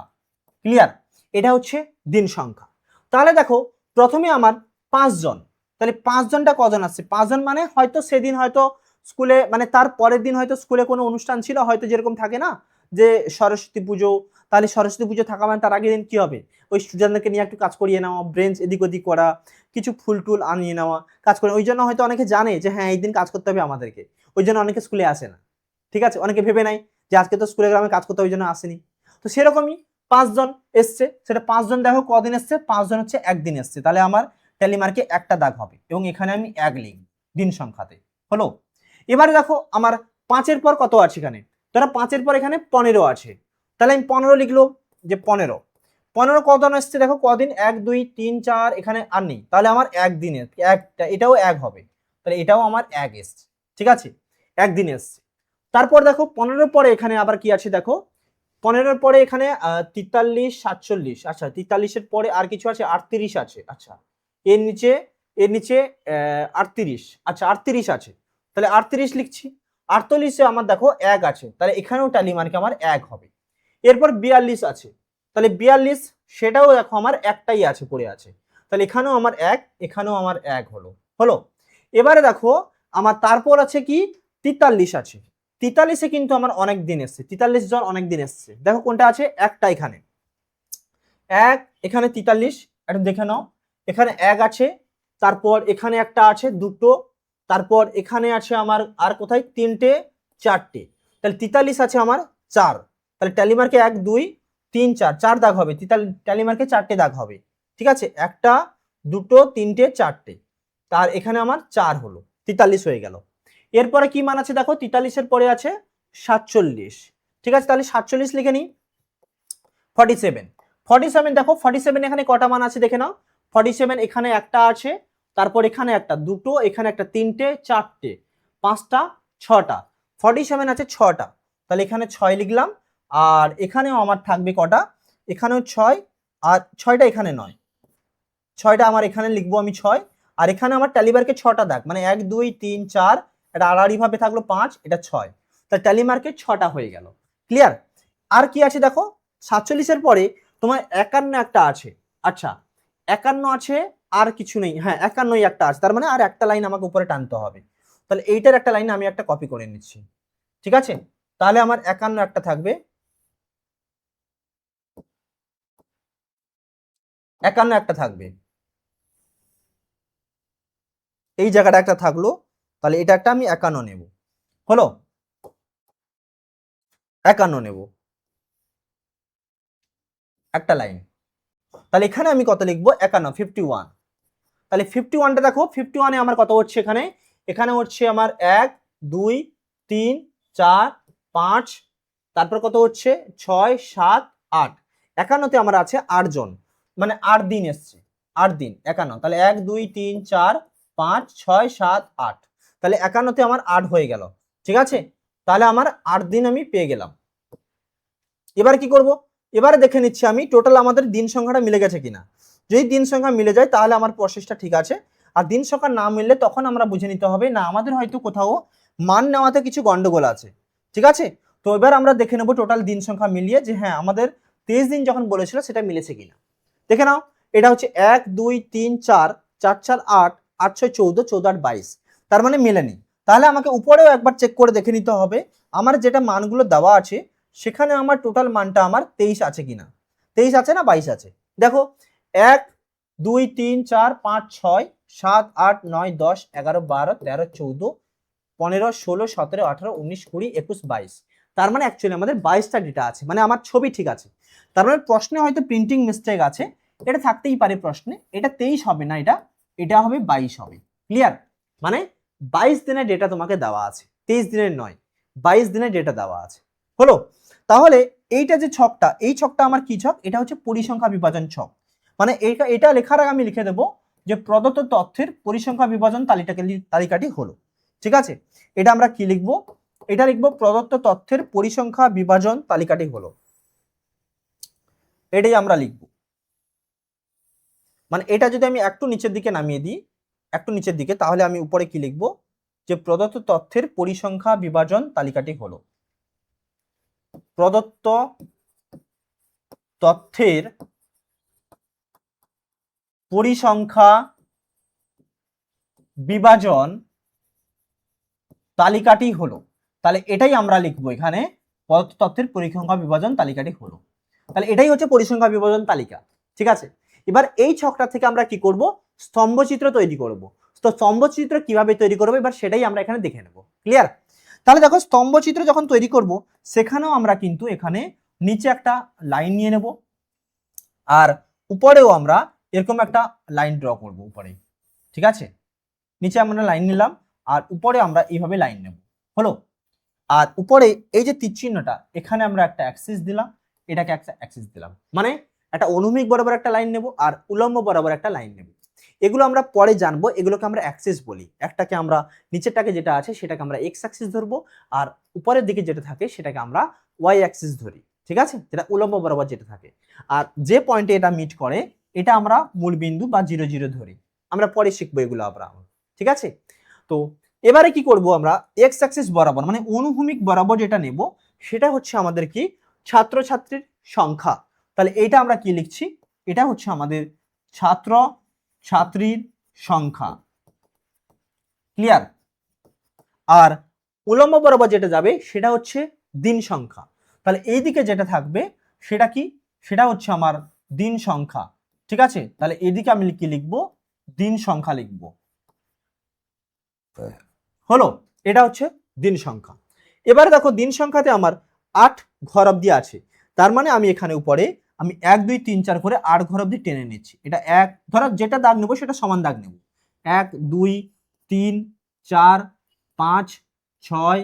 ক্লিয়ার, এটা হচ্ছে দিন সংখ্যা। তাহলে দেখো প্রথমে আমার 5 জন, তাহলে 5 জনটা কজন আসছে, 5 জন মানে হয়তো সেদিন হয়তো স্কুলে মানে তার পরের দিন হয়তো স্কুলে কোনো অনুষ্ঠান ছিল, হয়তো যেরকম থাকে না যে সরস্বতী পুজো, তাহলে সরস্বতী পুজো থাকা মানে তার আগের দিন কি হবে, ওই স্টুডেন্টদেরকে নিয়ে একটু কাজ করিয়ে নেওয়া, ব্রেঞ্চ এদিক ওদিক করা, কিছু ফুল টুল আনিয়ে নেওয়া, কাজ করে, ওই জন্য হয়তো অনেকে জানে যে হ্যাঁ এই দিন কাজ করতে হবে আমাদেরকে, ওই জন্য অনেকে স্কুলে আসে না, ঠিক আছে, অনেকে ভেবে নাই যে আজকে তো স্কুলে গ্রামে কাজ করতে হবে ওই জন্য আসেনি। তো সেরকমই 5 জন এসছে, সেটা 5 জন দেখো কদিন এসছে, 5 জন হচ্ছে একদিন এসছে, তাহলে আমার ট্যালিমার্কে একটা দাগ হবে এবং এখানে আমি 1 লিখব দিন সংখ্যাতে, হলো। এবারে দেখো আমার 5-এর পর কত আছে এখানে, ধরো 5-এর পর এখানে 15 আছে, তাহলে আমি 15 লিখলো, যে 15 কজন এসছে দেখো কদিন, 1 2 3 4, এখানে আর নেই, তাহলে আমার একদিনের একটা, এটাও 1 হবে, তাহলে এটাও আমার 1 এসছে, ঠিক আছে, একদিন এসছে। তারপর দেখো 15 পরে এখানে আবার কি আছে দেখো, 15 পরে এখানে 43 47, আচ্ছা 43-এর পরে আর কিছু আছে, 38 আছে, আচ্ছা এর নিচে 38, আচ্ছা 38 আছে, তাহলে 38 লিখছি। 48-এ আমার দেখো 1 আছে, তাহলে এখানেও ট্যালিমার্কে আমার 1 হবে। এরপর 42 আছে, তাহলে 42 সেটাও দেখো আমার একটাই আছে, পড়ে আছে, তাহলে এখানেও আমার 1, এখানেও আমার 1 হলো। এবারে দেখো আমার তারপর আছে কি 43 আছে, 43-এ কিন্তু আমার অনেক দিন এসছে, 43 জন অনেক দিন এসছে, দেখো কোনটা আছে, একটা এখানে 1, এখানে 43, একটু দেখে নাও, এখানে 1 আছে, তারপর এখানে একটা আছে, দুটো, তারপর এখানে আছে আমার আর কোথায় 3টে 4টে, তাহলে 43 আছে আমার 4, তাহলে ট্যালিমার্কে 1 2 3 4 4 দাগ হবে, ট্যালিমার্কে 4টে দাগ হবে, ঠিক আছে, একটা, দুটো, তিনটে, 4টে, তার এখানে আমার 4 হলো, 43 হয়ে গেল। এরপরে কি মান আছে দেখো, 43-এর পরে আছে 47, ঠিক আছে, তাহলে 47 লিখে নিই। 47 দেখো, 47 এখানে কটা মান আছে দেখে নাও, 47 এখানে একটা আছে, তারপর এখানে একটা, দুটো, এখানে একটা, তিনটে, চারটে, পাঁচটা, ছটা, 47 আছে 6টা, তাহলে এখানে 6 লিখলাম, আর এখানেও আমার থাকবে কটা, এখানেও 6, আর 6টা এখানে নয়, 6টা আমার এখানে লিখবো আমি 6, আর এখানে আমার ট্যালিমার্কে 6টা দাগ, মানে 1 2 3 4, এটা আড়াআড়ি ভাবে থাকলো 5, এটা 6, তাহলে ট্যালিমার্কে 6টা হয়ে গেল। ক্লিয়ার? আর কি আছে দেখো, 47 এর পরে তোমার 51 একটা আছে। আচ্ছা 51 আছে, আর কিছু নেই, হ্যাঁ 51ই একটা আছে, তার মানে আর একটা লাইন আমাকে উপরে টানতে হবে। তাহলে এইটার একটা লাইন আমি একটা কপি করে নিচ্ছি, ঠিক আছে? তাহলে আমার 51 একটা থাকবে, 51 একটা থাকবে, এই জায়গাটা একটা থাকলো, তাহলে এটা একটা আমি 51 নেব, হলো 51 নেব একটা লাইন। তাহলে এখানে আমি কত লিখবো, 51, 51। তাহলে 51টা দেখো, 51-এ আমার কত হচ্ছে, এখানে এখানে হচ্ছে আমার 1 2 3 4 5, তারপর কত হচ্ছে 6 7 8, 51-তে আমার আছে 8 জন, মানে 8 দিন এসছে, 8 দিন 51, তাহলে 1 2 3 4 5 6 7 8, তাহলে 51-তে আমার 8 হয়ে গেল, ঠিক আছে? তাহলে আমার 8 দিন আমি পেয়ে গেলাম। এবার কি করব, এবারে দেখে নিচ্ছি আমি টোটাল আমাদের দিন সংখ্যাটা মিলে গেছে কিনা। যদি দিন সংখ্যা মিলে যায় তাহলে আমার প্রসেসটা ঠিক আছে, আর দিন সংখ্যা না মিললে তখন আমরা বুঝে নিতে হবে না আমাদের হয়তো কোথাও মান নেওয়াতে কিছু গন্ডগোল আছে, ঠিক আছে? তো এবার আমরা দেখে নেব টোটাল দিন সংখ্যা মিলিয়ে যে হ্যাঁ আমাদের 23 দিন যখন বলেছিল সেটা মিলেছে কিনা। দেখে নাও, এটা হচ্ছে 1 2 3 4 4 4 8 8 6 14 14 8 22, তার মানে মেলেনি। তাহলে আমাকে উপরেও একবার চেক করে দেখে নিতে হবে আমার যেটা মানগুলো দেওয়া আছে সেখানে আমার টোটাল মানটা আমার 23 আছে কিনা, 23 আছে না 22 আছে। দেখো 1 2 3 4 5 6 7 8 9 10 11 12 13 14 15 16 17 18 19 20 21 22, তার মানে অ্যাকচুয়ালি আমাদের 22টা ডেটা আছে, মানে আমার ছবি ঠিক আছে। তার মানে প্রশ্নে হয়তো প্রিন্টিং মিস্টেক আছে, এটা থাকতেই পারে প্রশ্নে, এটা 23 হবে না, এটা এটা হবে 22 হবে। ক্লিয়ার? মানে 22 দিনের ডেটা তোমাকে দেওয়া আছে, 23 দিনের নয়, 22 দিনের ডেটা দেওয়া আছে, হলো? তাহলে এইটা যে ছকটা, এই ছকটা আমার কি ছক, এটা হচ্ছে পরিসংখ্যা বিভাজন ছক। মানে এটা এটা লেখার আগে আমি লিখে দেবো যে প্রদত্ত তথ্যের পরিসংখ্যা বিভাজন তালিকাটি হলো, ঠিক আছে? এটা আমরা কি লিখবো, এটা লিখবো প্রদত্ত তথ্যের পরিসংখ্যা বিভাজন তালিকাটি হলো, এটাই আমরা লিখবো। মানে এটা যদি আমি একটু নিচের দিকে নামিয়ে দিই, একটু নিচের দিকে, তাহলে আমি উপরে কি লিখবো, যে প্রদত্ত তথ্যের পরিসংখ্যা বিভাজন তালিকাটি হলো, প্রদত্ত তথ্যের পরিসংখ্যা বিভাজন তালিকাটি হলো। তাহলে এটাই আমরা লিখবো এখানে, প্রদত্ত তথ্যের পরিসংখ্যা বিভাজন তালিকাটি হলো। তাহলে এটাই হচ্ছে পরিসংখ্যা বিভাজন তালিকা, ঠিক আছে? এবার এই ছকটা থেকে আমরা কি করব, স্তম্ভচিত্র তৈরি করব। তো স্তম্ভচিত্র কিভাবে তৈরি করবো এবার সেটাই আমরা এখানে দেখে নেব। ক্লিয়ার? তাহলে দেখো স্তম্ভচিত্র যখন তৈরি করব সেখানেও আমরা কিন্তু এখানে নিচে একটা লাইন নিয়ে নেব, আর উপরেও আমরা এরকম একটা লাইন ড্র করব উপরে, ঠিক আছে? নিচে আমরা লাইন নিলাম, আর উপরে আমরা এইভাবে লাইন নেব, হলো? আর উপরে এই যে তীর চিহ্নটা, এখানে আমরা একটা অ্যাক্সিস দিলাম, এটাকে একটা অ্যাক্সিস দিলাম, মানে একটা অনুভূমিক বরাবর একটা লাইন নেব আর উলম্ব বরাবর একটা লাইন নেব। এগুলো আমরা পরে জানবো, এগুলোকে আমরা অ্যাক্সিস বলি। একটাকে আমরা নিচেরটাকে যেটা আছে সেটাকে আমরা এক্স অ্যাক্সিস ধরবো, আর উপরের দিকে যেটা থাকে সেটাকে আমরা ওয়াই অ্যাক্সিস ধরি, ঠিক আছে? যেটা উলম্ব বরাবর যেটা থাকে, আর যে পয়েন্টে এটা মিট করে এটা আমরা মূল বিন্দু বা 0 0 ধরি। আমরা পরে শিখবো এগুলো আমরা, ঠিক আছে? তো এবারে কি করব, আমরা এক্স অ্যাক্সিস বরাবর মানে অনুভূমিক বরাবর যেটা নেব সেটা হচ্ছে আমাদের কি, ছাত্রছাত্রীর সংখ্যা। তাহলে এটা আমরা কি লিখছি, এটা হচ্ছে আমাদের ছাত্র ছাত্রীর সংখ্যা। ক্লিয়ার? আর উলম্ব বরাবর যেটা যাবে সেটা হচ্ছে দিন সংখ্যা। তাহলে এই দিকে যেটা থাকবে সেটা কি, সেটা হচ্ছে আমার দিন সংখ্যা, ঠিক আছে? তাহলে এদিকে আমি কি লিখবো, দিন সংখ্যা লিখবো, হলো? এটা হচ্ছে দিন সংখ্যা। এবারে দেখো দিন সংখ্যাতে আমার 8 ঘর অবধি আছে, তার মানে আমি এখানে উপরে আমি 1 2 3 4 করে 8 ঘর অবধি টেনে নিচ্ছি। এটা এক ধরো যেটা দাগ নেবো সেটা সমান দাগ নেব, 1 2 3 4 5 6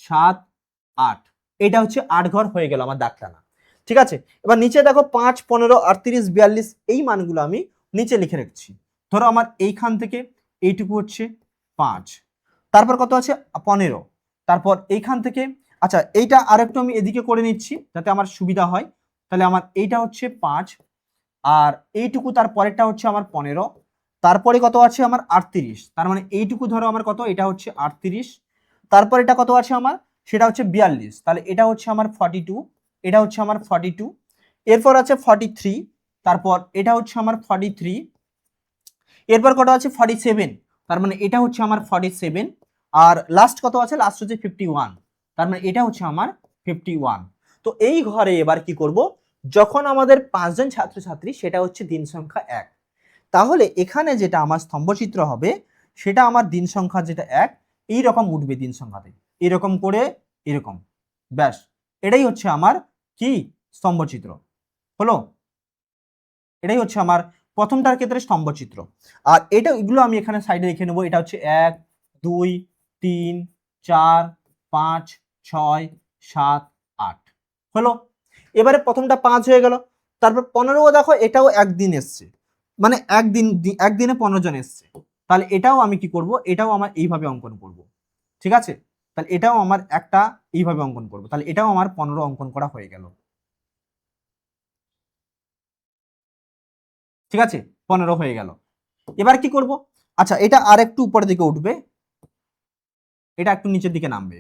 7 8, এটা হচ্ছে 8 ঘর হয়ে গেল আমার দাগ টানা, ঠিক আছে? এবার নিচে দেখো 5 15 38 42 এই মানগুলো আমি নিচে লিখে রাখছি। ধরো আমার এইখান থেকে এইটুকু হচ্ছে 5, তারপর কত আছে 15, তারপর এইখান থেকে আচ্ছা এইটা আরেকটু আমি এদিকে করে নিচ্ছি যাতে আমার সুবিধা হয়। তাহলে আমার এইটা হচ্ছে 5, আর এইটুকু তার পরেরটা হচ্ছে আমার 15, তারপরে কত আছে আমার 38, তার মানে এইটুকু ধরো আমার কত, এটা হচ্ছে 38, তারপর এটা কত আছে আমার, সেটা হচ্ছে 42, তাহলে এটা হচ্ছে আমার 42, এটা হচ্ছে আমার 42, এরপর আছে 43, তারপর এটা হচ্ছে আমার 43, এরপর কত আছে 47, তার মানে এটা হচ্ছে আমার 47, আর লাস্ট কত আছে, লাস্ট হচ্ছে 51, তার মানে এটা হচ্ছে আমার 51। তো এই ঘরে এবার কি করব, যখন আমাদের 5 জন ছাত্রছাত্রী সেটা হচ্ছে দিন সংখ্যা 1, তাহলে এখানে যেটা আমার স্তম্ভচিত্র হবে সেটা আমার দিন সংখ্যা যেটা 1 এই রকম উঠবে দিন সংখ্যাতে, এরকম করে এরকম, ব্যাস এটাই হচ্ছে আমার কি স্তম্ভচিত্র হলো, এটাই হচ্ছে আমার প্রথমটার ক্ষেত্রে স্তম্ভচিত্র। আর এটা এগুলো আমি এখানে সাইডে লিখে নেবো, এটা হচ্ছে 1 2 3 4 5 6 7 8 হলো। এবারে প্রথমটা 5 হয়ে গেল, তারপর 15 দেখো এটাও একদিন এসছে, মানে একদিনে 15 জন এসছে, তাহলে এটাও আমি কি করব, এটাও আমার এইভাবে অঙ্কন করব, ঠিক আছে, তাহলে এটাও আমার একটা এইভাবে অঙ্কন করব, তাহলে এটাও আমার 15 অঙ্কন করা হয়ে গেল, ঠিক আছে, 15 হয়ে গেল। এবার কি করব, আচ্ছা এটা আর একটু উপরের দিকে উঠবে, এটা একটু নিচের দিকে নামবে,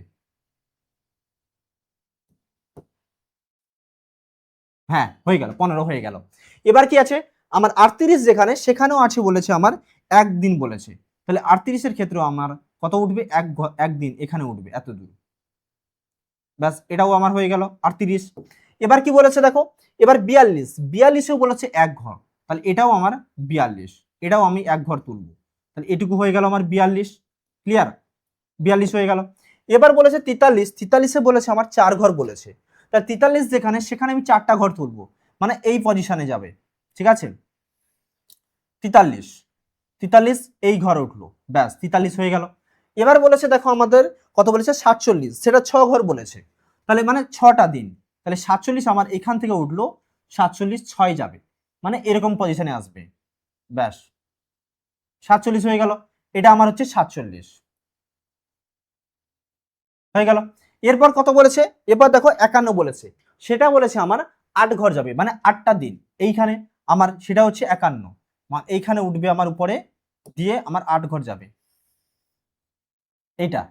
হ্যাঁ হয়ে গেল, 15 হয়ে গেল। এবার কি আছে আমার 38 যেখানে, সেখানেও আছে বলেছে আমার একদিন বলেছে, তাহলে 38 ক্ষেত্রেও আমার কত উঠবে, একদিন এখানে উঠবে এত দূর, ব্যাস এটাও আমার হয়ে গেল 38। এবার কি বলেছে দেখো, এবার 42 বলেছে এক ঘর, তাহলে এটাও আমার 42, এটাও আমি এক ঘর তুলবো, তাহলে এটুকু হয়ে গেল আমার 42, ক্লিয়ার, 42 হয়ে গেল। এবার বলেছে 43 বলেছে আমার 4 ঘর বলেছে, তাহলে 43 যেখানে সেখানে আমি 4টা ঘর তুলবো, মানে এই পজিশনে যাবে, ঠিক আছে, 43 এই ঘর উঠলো, ব্যাস 43 হয়ে গেল। এবার বলেছে দেখো আমাদের কত বলেছে 47, সেটা 6 ঘর বলেছে, তাহলে মানে 6টা দিন, তাহলে 47 আমার এখান থেকে উঠলো, 47 6 যাবে, মানে এরকম পজিশনে আসবে, ব্যাস 47 হয়ে গেল, এটা আমার হচ্ছে 47 হয়ে গেল। এরপর কত বলেছে, এরপর দেখো 51 বলেছে, সেটা বলেছে আমার 8 ঘর যাবে, মানে 8টা দিন, এইখানে আমার সেটা হচ্ছে 51, এইখানে উঠবে আমার উপরে দিয়ে আমার 8 ঘর যাবে, এইটা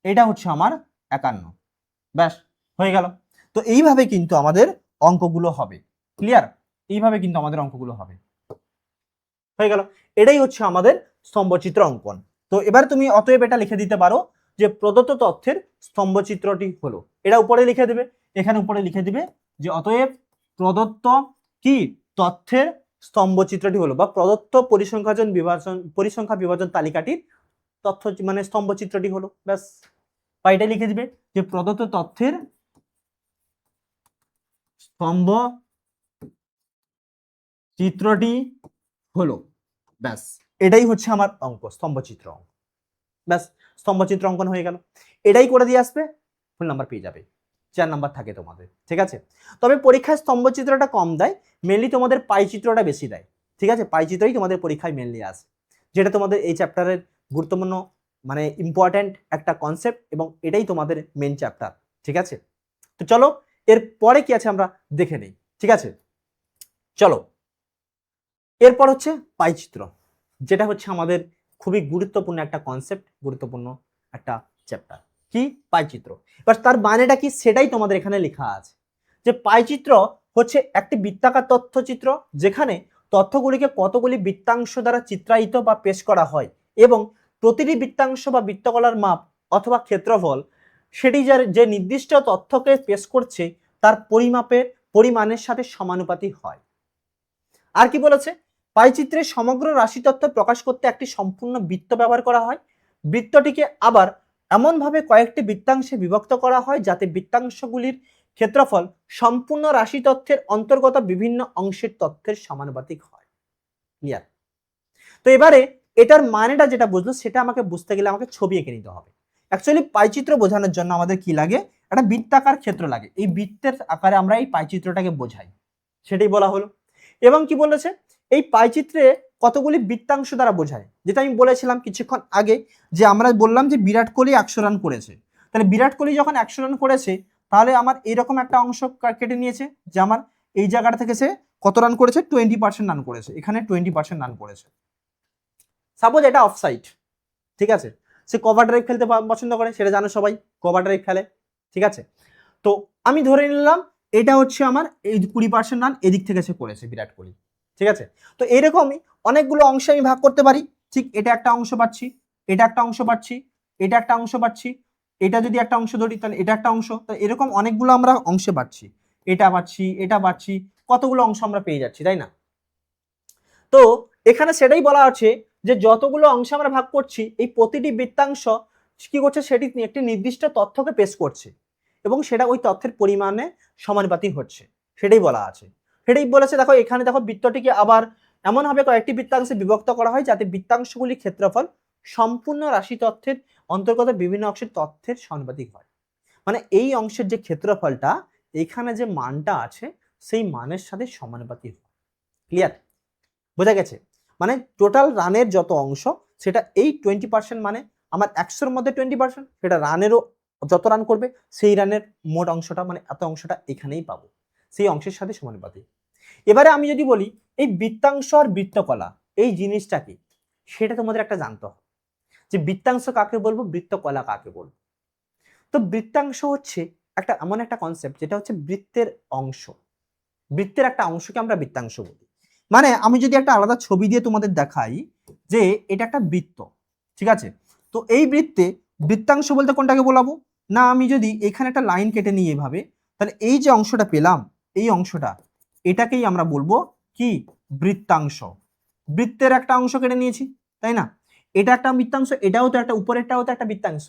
এটা হচ্ছে আমার 51, ব্যাস হয়ে গেল। তো এইভাবে কিন্তু আমাদের অঙ্কগুলো হবে, ক্লিয়ার, এইভাবে কিন্তু আমাদের অঙ্কগুলো হবে, হয়ে গেল। এটাই হচ্ছে আমাদের স্তম্ভচিত্র অঙ্কন। তো এবার তুমি অতএব এটা লিখে দিতে পারো যে প্রদত্ত তথ্যের স্তম্ভচিত্রটি হলো, এটা উপরে লিখে দেবে, এখানে উপরে লিখে দিবে যে অতএব প্রদত্ত কি তথ্যের স্তম্ভচিত্রটি হলো, বা প্রদত্ত পরিসংখ্যা বিভাজন তালিকাটির তথ্য মানে স্তম্ভচিত্রটি হলো, ব্যাস, বা এটা লিখে দিবে যে প্রদত্ত তথ্যের স্তম্ভ চিত্রটি হলো, ব্যাস এটাই হচ্ছে আমার অঙ্ক, স্তম্ভচিত্র অঙ্ক, ব্যাস স্তম্ভচিত্র অঙ্কন হয়ে গেল। এটাই করে দিয়ে আসবে, ফুল নাম্বার পেয়ে যাবে, 4 নাম্বার থাকে তোমাদের, ঠিক আছে। তবে পরীক্ষায় স্তম্ভচিত্রটা কম দেয়, মেনলি তোমাদের পাইচিত্রটা বেশি দেয়, ঠিক আছে, পাইচিত্রই তোমাদের পরীক্ষায় মেনলি আসে, যেটা তোমাদের এই চ্যাপ্টারের গুরুত্বপূর্ণ মানে ইম্পর্ট্যান্ট একটা কনসেপ্ট, এবং এটাই তোমাদের মেন চ্যাপ্টার, ঠিক আছে। তো চলো এর পরে কি আছে আমরা দেখে নেই, ঠিক আছে, চলো। এরপর হচ্ছে পাইচিত্র, যেটা হচ্ছে আমাদের খুবই গুরুত্বপূর্ণ একটা কনসেপ্ট, গুরুত্বপূর্ণ একটা চ্যাপ্টার, কি পাইচিত্র। এবার তার মানেটা কি সেটাই তোমাদের এখানে লেখা আছে, যে পাইচিত্র হচ্ছে একটি বৃত্তাকার তথ্যচিত্র, যেখানে তথ্যগুলিকে কতগুলি বৃত্তাংশ দ্বারা চিত্রায়িত বা পেশ করা হয়, এবং প্রতিটি বৃত্তাংশ বা বৃত্তকলার মাপ অথবা ক্ষেত্রফল সেটি যে নির্দিষ্ট তথ্যকে পেশ করছে তার পরিমাণের সাথে সমানুপাতিক হয়। আর কি বলেছে, পাইচিত্রে সমগ্র রাশি তথ্য প্রকাশ করতে একটি সম্পূর্ণ বৃত্ত ব্যবহার করা হয়, বৃত্তটিকে আবার এমনভাবে কয়েকটি বৃত্তাংশে বিভক্ত করা হয় যাতে বৃত্তাংশগুলির ক্ষেত্রফল সম্পূর্ণ রাশি তথ্যের অন্তর্গত বিভিন্ন অংশের তথ্যের সমানুপাতিক হয়, ক্লিয়ার। তো এবারে এটার মানেটা যেটা বুঝলো সেটা আমাকে বুঝতে গেলে আমাকে ছবি এঁকে নিতে হবে। অ্যাকচুয়ালি পাইচিত্র বোঝানোর জন্য আমাদের কি লাগে, একটা বৃত্তাকার ক্ষেত্র লাগে, এই বৃত্তের আকারে আমরা এই পাইচিত্রটাকে বোঝাই, সেটাই বলা হলো। এবং কি বলেছে, এই পাইচিত্রে কতগুলি বৃত্তাংশ দ্বারা বোঝায়, যেটা আমি বলেছিলাম কিছুক্ষণ আগে, যে আমরা বললাম যে বিরাট কোহলি 100 রান করেছে, তাহলে বিরাট কোহলি যখন 100 রান করেছে তাহলে আমার এরকম একটা অংশ কেটে নিয়েছে যে আমার এই জায়গাটা থেকে সে কত রান করেছে, 20% রান করেছে, এখানে 20% রান করেছে। সাপোজ এটা অফসাইড, ঠিক আছে, সে কভার ড্রাইভ খেলতে পছন্দ করে, সেটা জানো সবাই, কভার ড্রাইভ খেলে, ঠিক আছে। তো আমি ধরে নিলাম এটা হচ্ছে আমার এই 20% রান এদিক থেকে সে করেছে বিরাট কোহলি, ঠিক আছে। তো এরকমই অনেকগুলো অংশে আমি ভাগ করতে পারি, ঠিক এটা একটা অংশ পাচ্ছি, এটা একটা অংশ পাচ্ছি, এটা একটা অংশ পাচ্ছি, এটা যদি একটা অংশ ধরি তাহলে এটা একটা অংশ, তো এরকম অনেকগুলো আমরা অংশে পাচ্ছি, এটা পাচ্ছি, এটা পাচ্ছি, কতগুলো অংশ আমরা পেয়ে যাচ্ছি, তাই না। তো এখানে সেটাই বলা আছে যে যতগুলো অংশে আমরা ভাগ করছি এই প্রতিটি বৃত্তাংশ কি করছে, সেটি একটি নির্দিষ্ট তথ্যকে পেশ করছে এবং সেটা ওই তথ্যের পরিমাণে সমানুপাতিক হচ্ছে, সেটাই বলা আছে। সেটাই বলেছে, দেখো এখানে দেখো বৃত্তটিকে আবার এমনভাবে কয়েকটি বৃত্তাংশে বিভক্ত করা হয় যাতে বৃত্তাংশগুলির ক্ষেত্রফল সম্পূর্ণ রাশি তথ্যের অন্তর্গত বিভিন্ন অংশের তথ্যের সমানুপাতিক হয়। মানে এই অংশের যে ক্ষেত্রফলটা এখানে যে মানটা আছে সেই মানের সাথে সমানুপাতিক হয়। ক্লিয়ার, বোঝা গেছে। মানে টোটাল রানের যত অংশ সেটা এই 20% মানে আমার 100-র মধ্যে 20%, সেটা রানেরও যত রান করবে সেই রানের মোট অংশটা মানে এত অংশটা এখানেই পাবো, সেই অংশের সাথে সমানুপাতিক। এবারে আমি যদি বলি এই বৃত্তাংশ আর বৃত্তকলা এই জিনিসটা কি, সেটা তোমাদের একটা জানতে হবে যে বৃত্তাংশ কাকে বলবো, বৃত্তকলা কাকে বলবো। তো বৃত্তাংশ হচ্ছে একটা এমন একটা কনসেপ্ট যেটা হচ্ছে বৃত্তের অংশ, বৃত্তের একটা অংশকে আমরা বৃত্তাংশ বলি। মানে আমি যদি একটা আলাদা ছবি দিয়ে তোমাদের দেখাই যে এটা একটা বৃত্ত, ঠিক আছে, তো এই বৃত্তে বৃত্তাংশ বলতে কোনটাকে বলাবো না, আমি যদি এখানে একটা লাইন কেটে নিই এভাবে, তাহলে এই যে অংশটা পেলাম এই অংশটা এটাকেই আমরা বলবো কি, বৃত্তাংশ। বৃত্তের একটা অংশ কেটে নিয়েছি, তাই না, এটা একটা বৃত্তাংশ, এটাও তো একটা, উপরেরটাও তো একটা বৃত্তাংশ।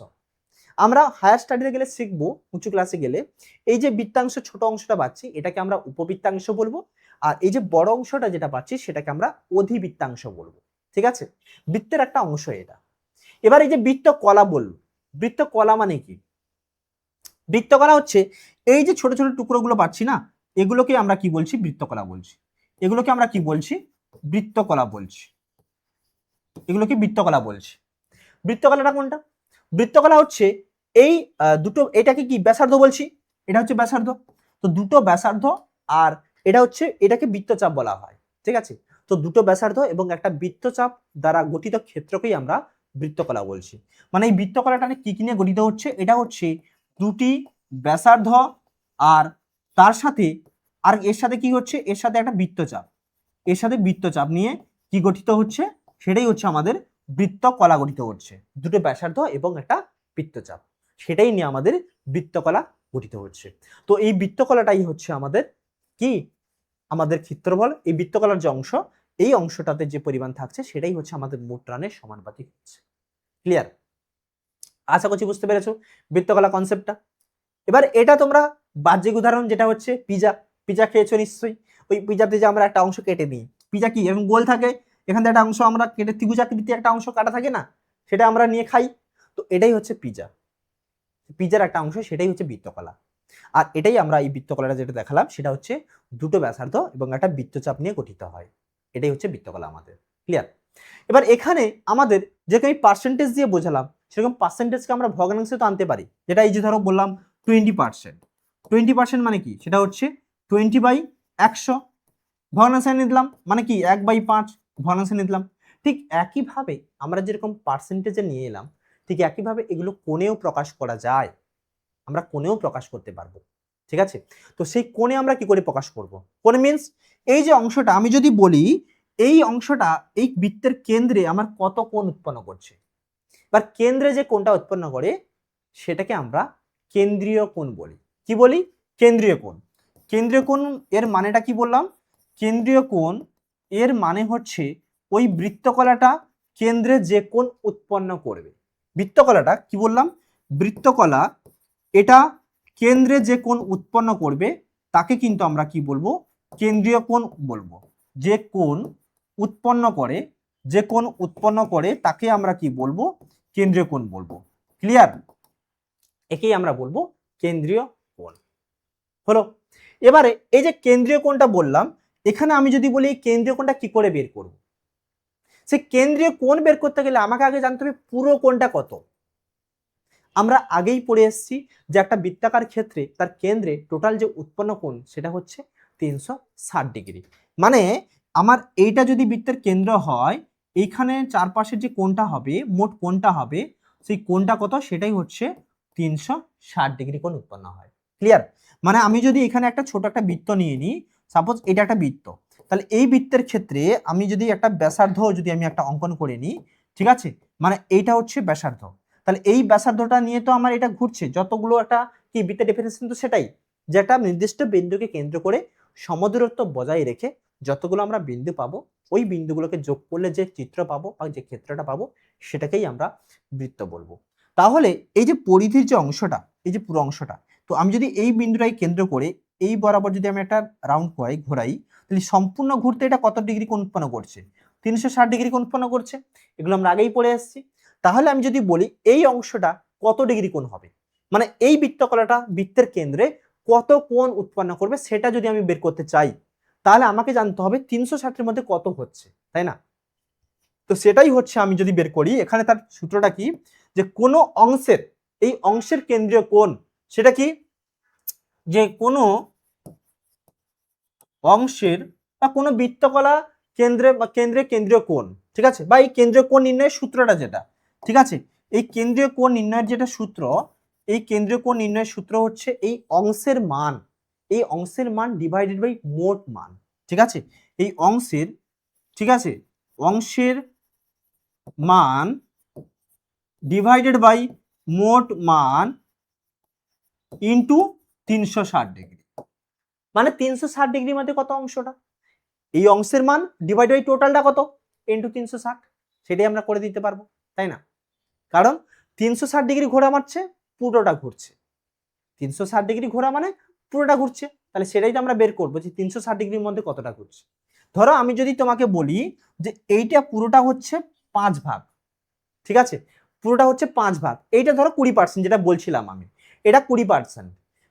আমরা হায়ার স্টাডিতে গেলে শিখবো, উঁচু ক্লাসে গেলে এই যে বৃত্তাংশ ছোট অংশটা পাচ্ছি এটাকে আমরা উপবৃত্তাংশ বলবো, আর এই যে বড় অংশটা যেটা পাচ্ছি সেটাকে আমরা অধিবৃত্তাংশ বলবো, ঠিক আছে। বৃত্তের একটা অংশ এটা। এবার এই যে বৃত্তকলা বলল, বৃত্তকলা মানে কি, বৃত্তকলা হচ্ছে এই যে ছোট ছোট টুকরোগুলো পাচ্ছি না, এগুলোকে আমরা কি বলছি, বৃত্তকলা বলছি। এগুলোকে আমরা কি বলছি, বৃত্তকলা বলছি, এগুলোকে বৃত্তকলা বলছি। বৃত্তকলাটা কোনটা, বৃত্তকলা হচ্ছে এই দুটো, এটাকে কি ব্যাসার্ধ বলছি, এটা হচ্ছে ব্যাসার্ধ, তো দুটো ব্যাসার্ধ আর এটা হচ্ছে, এটাকে বৃত্তচাপ বলা হয়, ঠিক আছে। তো দুটো ব্যাসার্ধ এবং একটা বৃত্তচাপ দ্বারা গঠিত ক্ষেত্রকেই আমরা বৃত্তকলা বলছি। মানে এই বৃত্তকলাটা কি কি নিয়ে গঠিত হচ্ছে, এটা হচ্ছে দুটি ব্যাসার্ধ আর তার সাথে আর এর সাথে কি হচ্ছে, এর সাথে একটা বৃত্তচাপ, এর সাথে বৃত্তচাপ নিয়ে কি গঠিত হচ্ছে, সেটাই হচ্ছে আমাদের বৃত্তকলা গঠিত হচ্ছে, দুটো ব্যাসার্ধ এবং একটা বৃত্তচাপ, সেটাই নিয়ে আমাদের বৃত্তকলা গঠিত হচ্ছে। তো এই বৃত্তকলাটাই হচ্ছে আমাদের কি, আমাদের ক্ষেত্রফল। এই বৃত্তকলার যে অংশ এই অংশটাতে যে পরিমাণ থাকছে সেটাই হচ্ছে আমাদের মোট রানের সমানুপাতিক হচ্ছে। ক্লিয়ার, আশা করছি বুঝতে পেরেছো বৃত্তকলা কনসেপ্টটা। এবার এটা তোমরা বাহ্যিক উদাহরণ যেটা হচ্ছে পিজা, পিজা খেয়েছো নিশ্চয়ই, ওই পিজাতে যে আমরা একটা অংশ কেটে নিই, পিজা কি এরকম গোল থাকে, এখান থেকে একটা অংশ আমরা কেটে ত্রিভুজাকৃতি একটা অংশ কাটা থাকে না, সেটা আমরা নিয়ে খাই, তো এটাই হচ্ছে পিজা, পিজার একটা অংশ, সেটাই হচ্ছে বৃত্তকলা। আর এটাই আমরা এই বৃত্তকলাটা যেটা দেখালাম সেটা হচ্ছে দুটো ব্যাসার্ধ এবং একটা বৃত্তচাপ নিয়ে গঠিত হয়, এটাই হচ্ছে বৃত্তকলা আমাদের। ক্লিয়ার, এবার এখানে আমাদের যেরকম আমি পার্সেন্টেজ দিয়ে বোঝালাম সেরকম পার্সেন্টেজকে আমরা ভগ্নাংশে তো আনতে পারি, যেটা এই যে ধরো বললাম 20%, 20% মানে কি, সেটা হচ্ছে 20/100 ভগ্নাংশে নিয়ে দিলাম, মানে কি 1/5 ভগ্নাংশে নিয়ে দিলাম। ঠিক একইভাবে আমরা যেরকম পার্সেন্টেজে নিয়ে এলাম ঠিক একইভাবে এগুলো কোণেও প্রকাশ করা যায়, আমরা কোণেও প্রকাশ করতে পারবো, ঠিক আছে। তো সেই কোণে আমরা কি করে প্রকাশ করব, কোণ মিন্স এই যে অংশটা আমি যদি বলি এই অংশটা এই বৃত্তের কেন্দ্রে আমার কত কোণ উৎপন্ন করছে, এবার কেন্দ্রে যে কোণটা উৎপন্ন করে সেটাকে আমরা কেন্দ্রীয় কোণ বলি। কি বলি, কেন্দ্রীয় কোণ। কেন্দ্রীয় কোণ এর মানেটা কি বললাম, কেন্দ্রীয় কোণ এর মানে হচ্ছে ওই বৃত্তকলাটা কেন্দ্রে যে কোণ উৎপন্ন করবে, বৃত্তকলাটা কি বললাম, বৃত্তকলা এটা কেন্দ্রে যে কোণ উৎপন্ন করবে তাকে কিন্তু আমরা কি বলবো, কেন্দ্রীয় কোণ বলবো। যে কোণ উৎপন্ন করে, যে কোণ উৎপন্ন করে তাকে আমরা কি বলবো, কেন্দ্রীয় কোণ বলবো। ক্লিয়ার, একেই আমরা বলবো কেন্দ্রীয় কোণ। হলো, এবারে এই যে কেন্দ্রীয় কোণটা বললাম, এখানে আমি যদি বলি এই কেন্দ্রীয় কোণটা কি করে বের করব, সে কেন্দ্রীয় কোণ বের করতে গেলে আমাকে আগে জানতে হবে পুরো কোণটা কত। আমরা আগেই পড়ে এসেছি যে একটা বৃত্তাকার ক্ষেত্রে তার কেন্দ্রে টোটাল যে উৎপন্ন কোণ সেটা হচ্ছে 360 ডিগ্রি। মানে আমার এইটা যদি বৃত্তের কেন্দ্র হয়, এইখানে চারপাশের যে কোণটা হবে, মোট কোণটা হবে, সেই কোণটা কত, সেটাই হচ্ছে 360 ডিগ্রি কোণ উৎপন্ন হয়। ক্লিয়ার? মানে আমি যদি এখানে একটা ছোট একটা বৃত্ত নিয়ে নিই, সাপোজ এটা একটা বৃত্ত, তাহলে এই বৃত্তের ক্ষেত্রে আমি যদি একটা ব্যাসার্ধ যদি আমি একটা অঙ্কন করে নিই, ঠিক আছে, মানে এইটা হচ্ছে ব্যাসার্ধ, তাহলে এই ব্যাসার্ধটা নিয়ে তো আমার এটা ঘুরছে, যতগুলো একটা কি বৃত্তের ডেফিনেশন তো সেটাই, যে একটা নির্দিষ্ট বিন্দুকে কেন্দ্র করে সমদূরত্ব বজায় রেখে যতগুলো আমরা বিন্দু পাবো, ওই বিন্দুগুলোকে যোগ করলে যে চিত্র পাবো বা যে ক্ষেত্রটা পাবো সেটাকেই আমরা বৃত্ত বলবো। তাহলে এই যে পরিধির যে অংশটা, এই যে পুরো অংশটা, তো আমি যদি এই বিন্দুটাই কেন্দ্র করে এই বরাবর যদি আমি একটা রাউন্ড ঘোরাই, তাহলে সম্পূর্ণ ঘুরতে এটা কত ডিগ্রি কোণ উৎপন্ন করছে? 360 ডিগ্রি কোণ উৎপন্ন করছে। এগুলো আমরা আগেই পড়ে এসেছি। তাহলে আমি যদি বলি এই অংশটা কত ডিগ্রি কোণ হবে, মানে এই বৃত্তকলাটা বৃত্তের কেন্দ্রে কত কোণ উৎপন্ন করবে সেটা যদি আমি বের করতে চাই, তাহলে আমাকে জানতে হবে 360-এর মধ্যে কত হচ্ছে, তাই না? তো সেটাই হচ্ছে আমি যদি বের করি, এখানে তার সূত্রটা কি, যে কোনো অংশের, এই অংশের কেন্দ্রীয় কোণ সেটা কি, যে কোনো অংশের বা কোনো বৃত্তকলা কেন্দ্রে বা কেন্দ্রীয় কোণ, ঠিক আছে, বা এই কেন্দ্রীয় কোণ নির্ণয়ের সূত্রটা যেটা, ঠিক আছে, এই কেন্দ্রীয় কোণ নির্ণয়ের যেটা সূত্র, এই কেন্দ্রীয় কোণ নির্ণয়ের সূত্র হচ্ছে এই অংশের মান, এই অংশের মান ডিভাইডেড বাই মোট মান, ঠিক আছে, এই অংশের, ঠিক আছে, অংশের মান ডিভাইডেড বাই মোট মান ইন্টু 360 ডিগ্রি। মানে 360 ডিগ্রির মধ্যে কত অংশটা, এই অংশের মান ডিভাইড বাই টোটালটা কত ইন্টু 360, সেটাই আমরা করে দিতে পারবো, তাই না? কারণ 360 ডিগ্রি ঘোরা মারছে, পুরোটা ঘুরছে, 360 ডিগ্রি ঘোরা মানে পুরোটা ঘুরছে, তাহলে সেটাই তো আমরা বের করবো যে 360 ডিগ্রির মধ্যে কতটা ঘুরছে। ধরো আমি যদি তোমাকে বলি যে এইটা পুরোটা হচ্ছে 5 ভাগ, ঠিক আছে, পুরোটা হচ্ছে 5 ভাগ, এইটা ধরো 20%, যেটা বলছিলাম আমি, এটা 20%,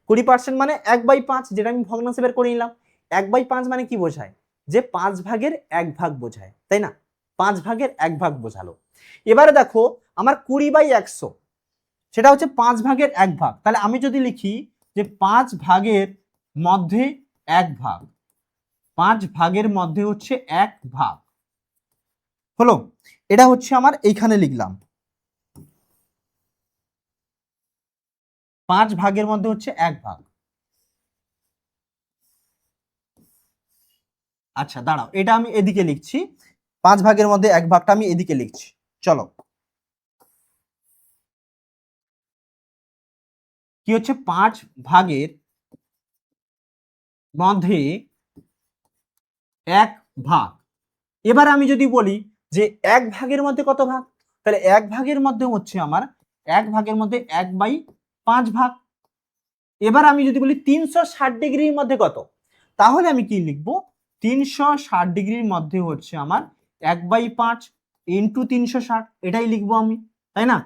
20% মানে 1/5, যেটা আমি ভগ্নাংশে বের করে নিলাম। 1/5 মানে কি বোঝায়, যে 5 ভাগের 1 ভাগ বোঝায়, তাই না? 5 ভাগের 1 ভাগ বোঝালো। এবারে দেখো আমার 20/100, সেটা হচ্ছে 5 ভাগের 1 ভাগ, তাহলে আমি যদি লিখি যে 5 ভাগের মধ্যে 1 ভাগ, 5 ভাগের মধ্যে হচ্ছে 1 ভাগ হলো, এটা হচ্ছে আমার এইখানে লিখলাম, 5 ভাগের মধ্যে হচ্ছে 1 ভাগ। আচ্ছা দাঁড়াও, এটা আমি এদিকে লিখছি, 5 ভাগের মধ্যে 1 ভাগটা আমি এদিকে লিখছি। চলো, কি হচ্ছে 5 ভাগের মধ্যে 1 ভাগ। এবার আমি যদি বলি যে 1 ভাগের মধ্যে কত ভাগ, তাহলে 1 ভাগের মধ্যে হচ্ছে আমার 1 ভাগের মধ্যে 1/5 ভাগ। এবার আমি যদি বলি 360 ডিগ্রির মধ্যে কত, তাহলে আমি কি লিখবো, 360 ডিগ্রির মধ্যে হচ্ছে আমার 1/5 ইন্টু 360, এটাই লিখবো আমি, তাই না?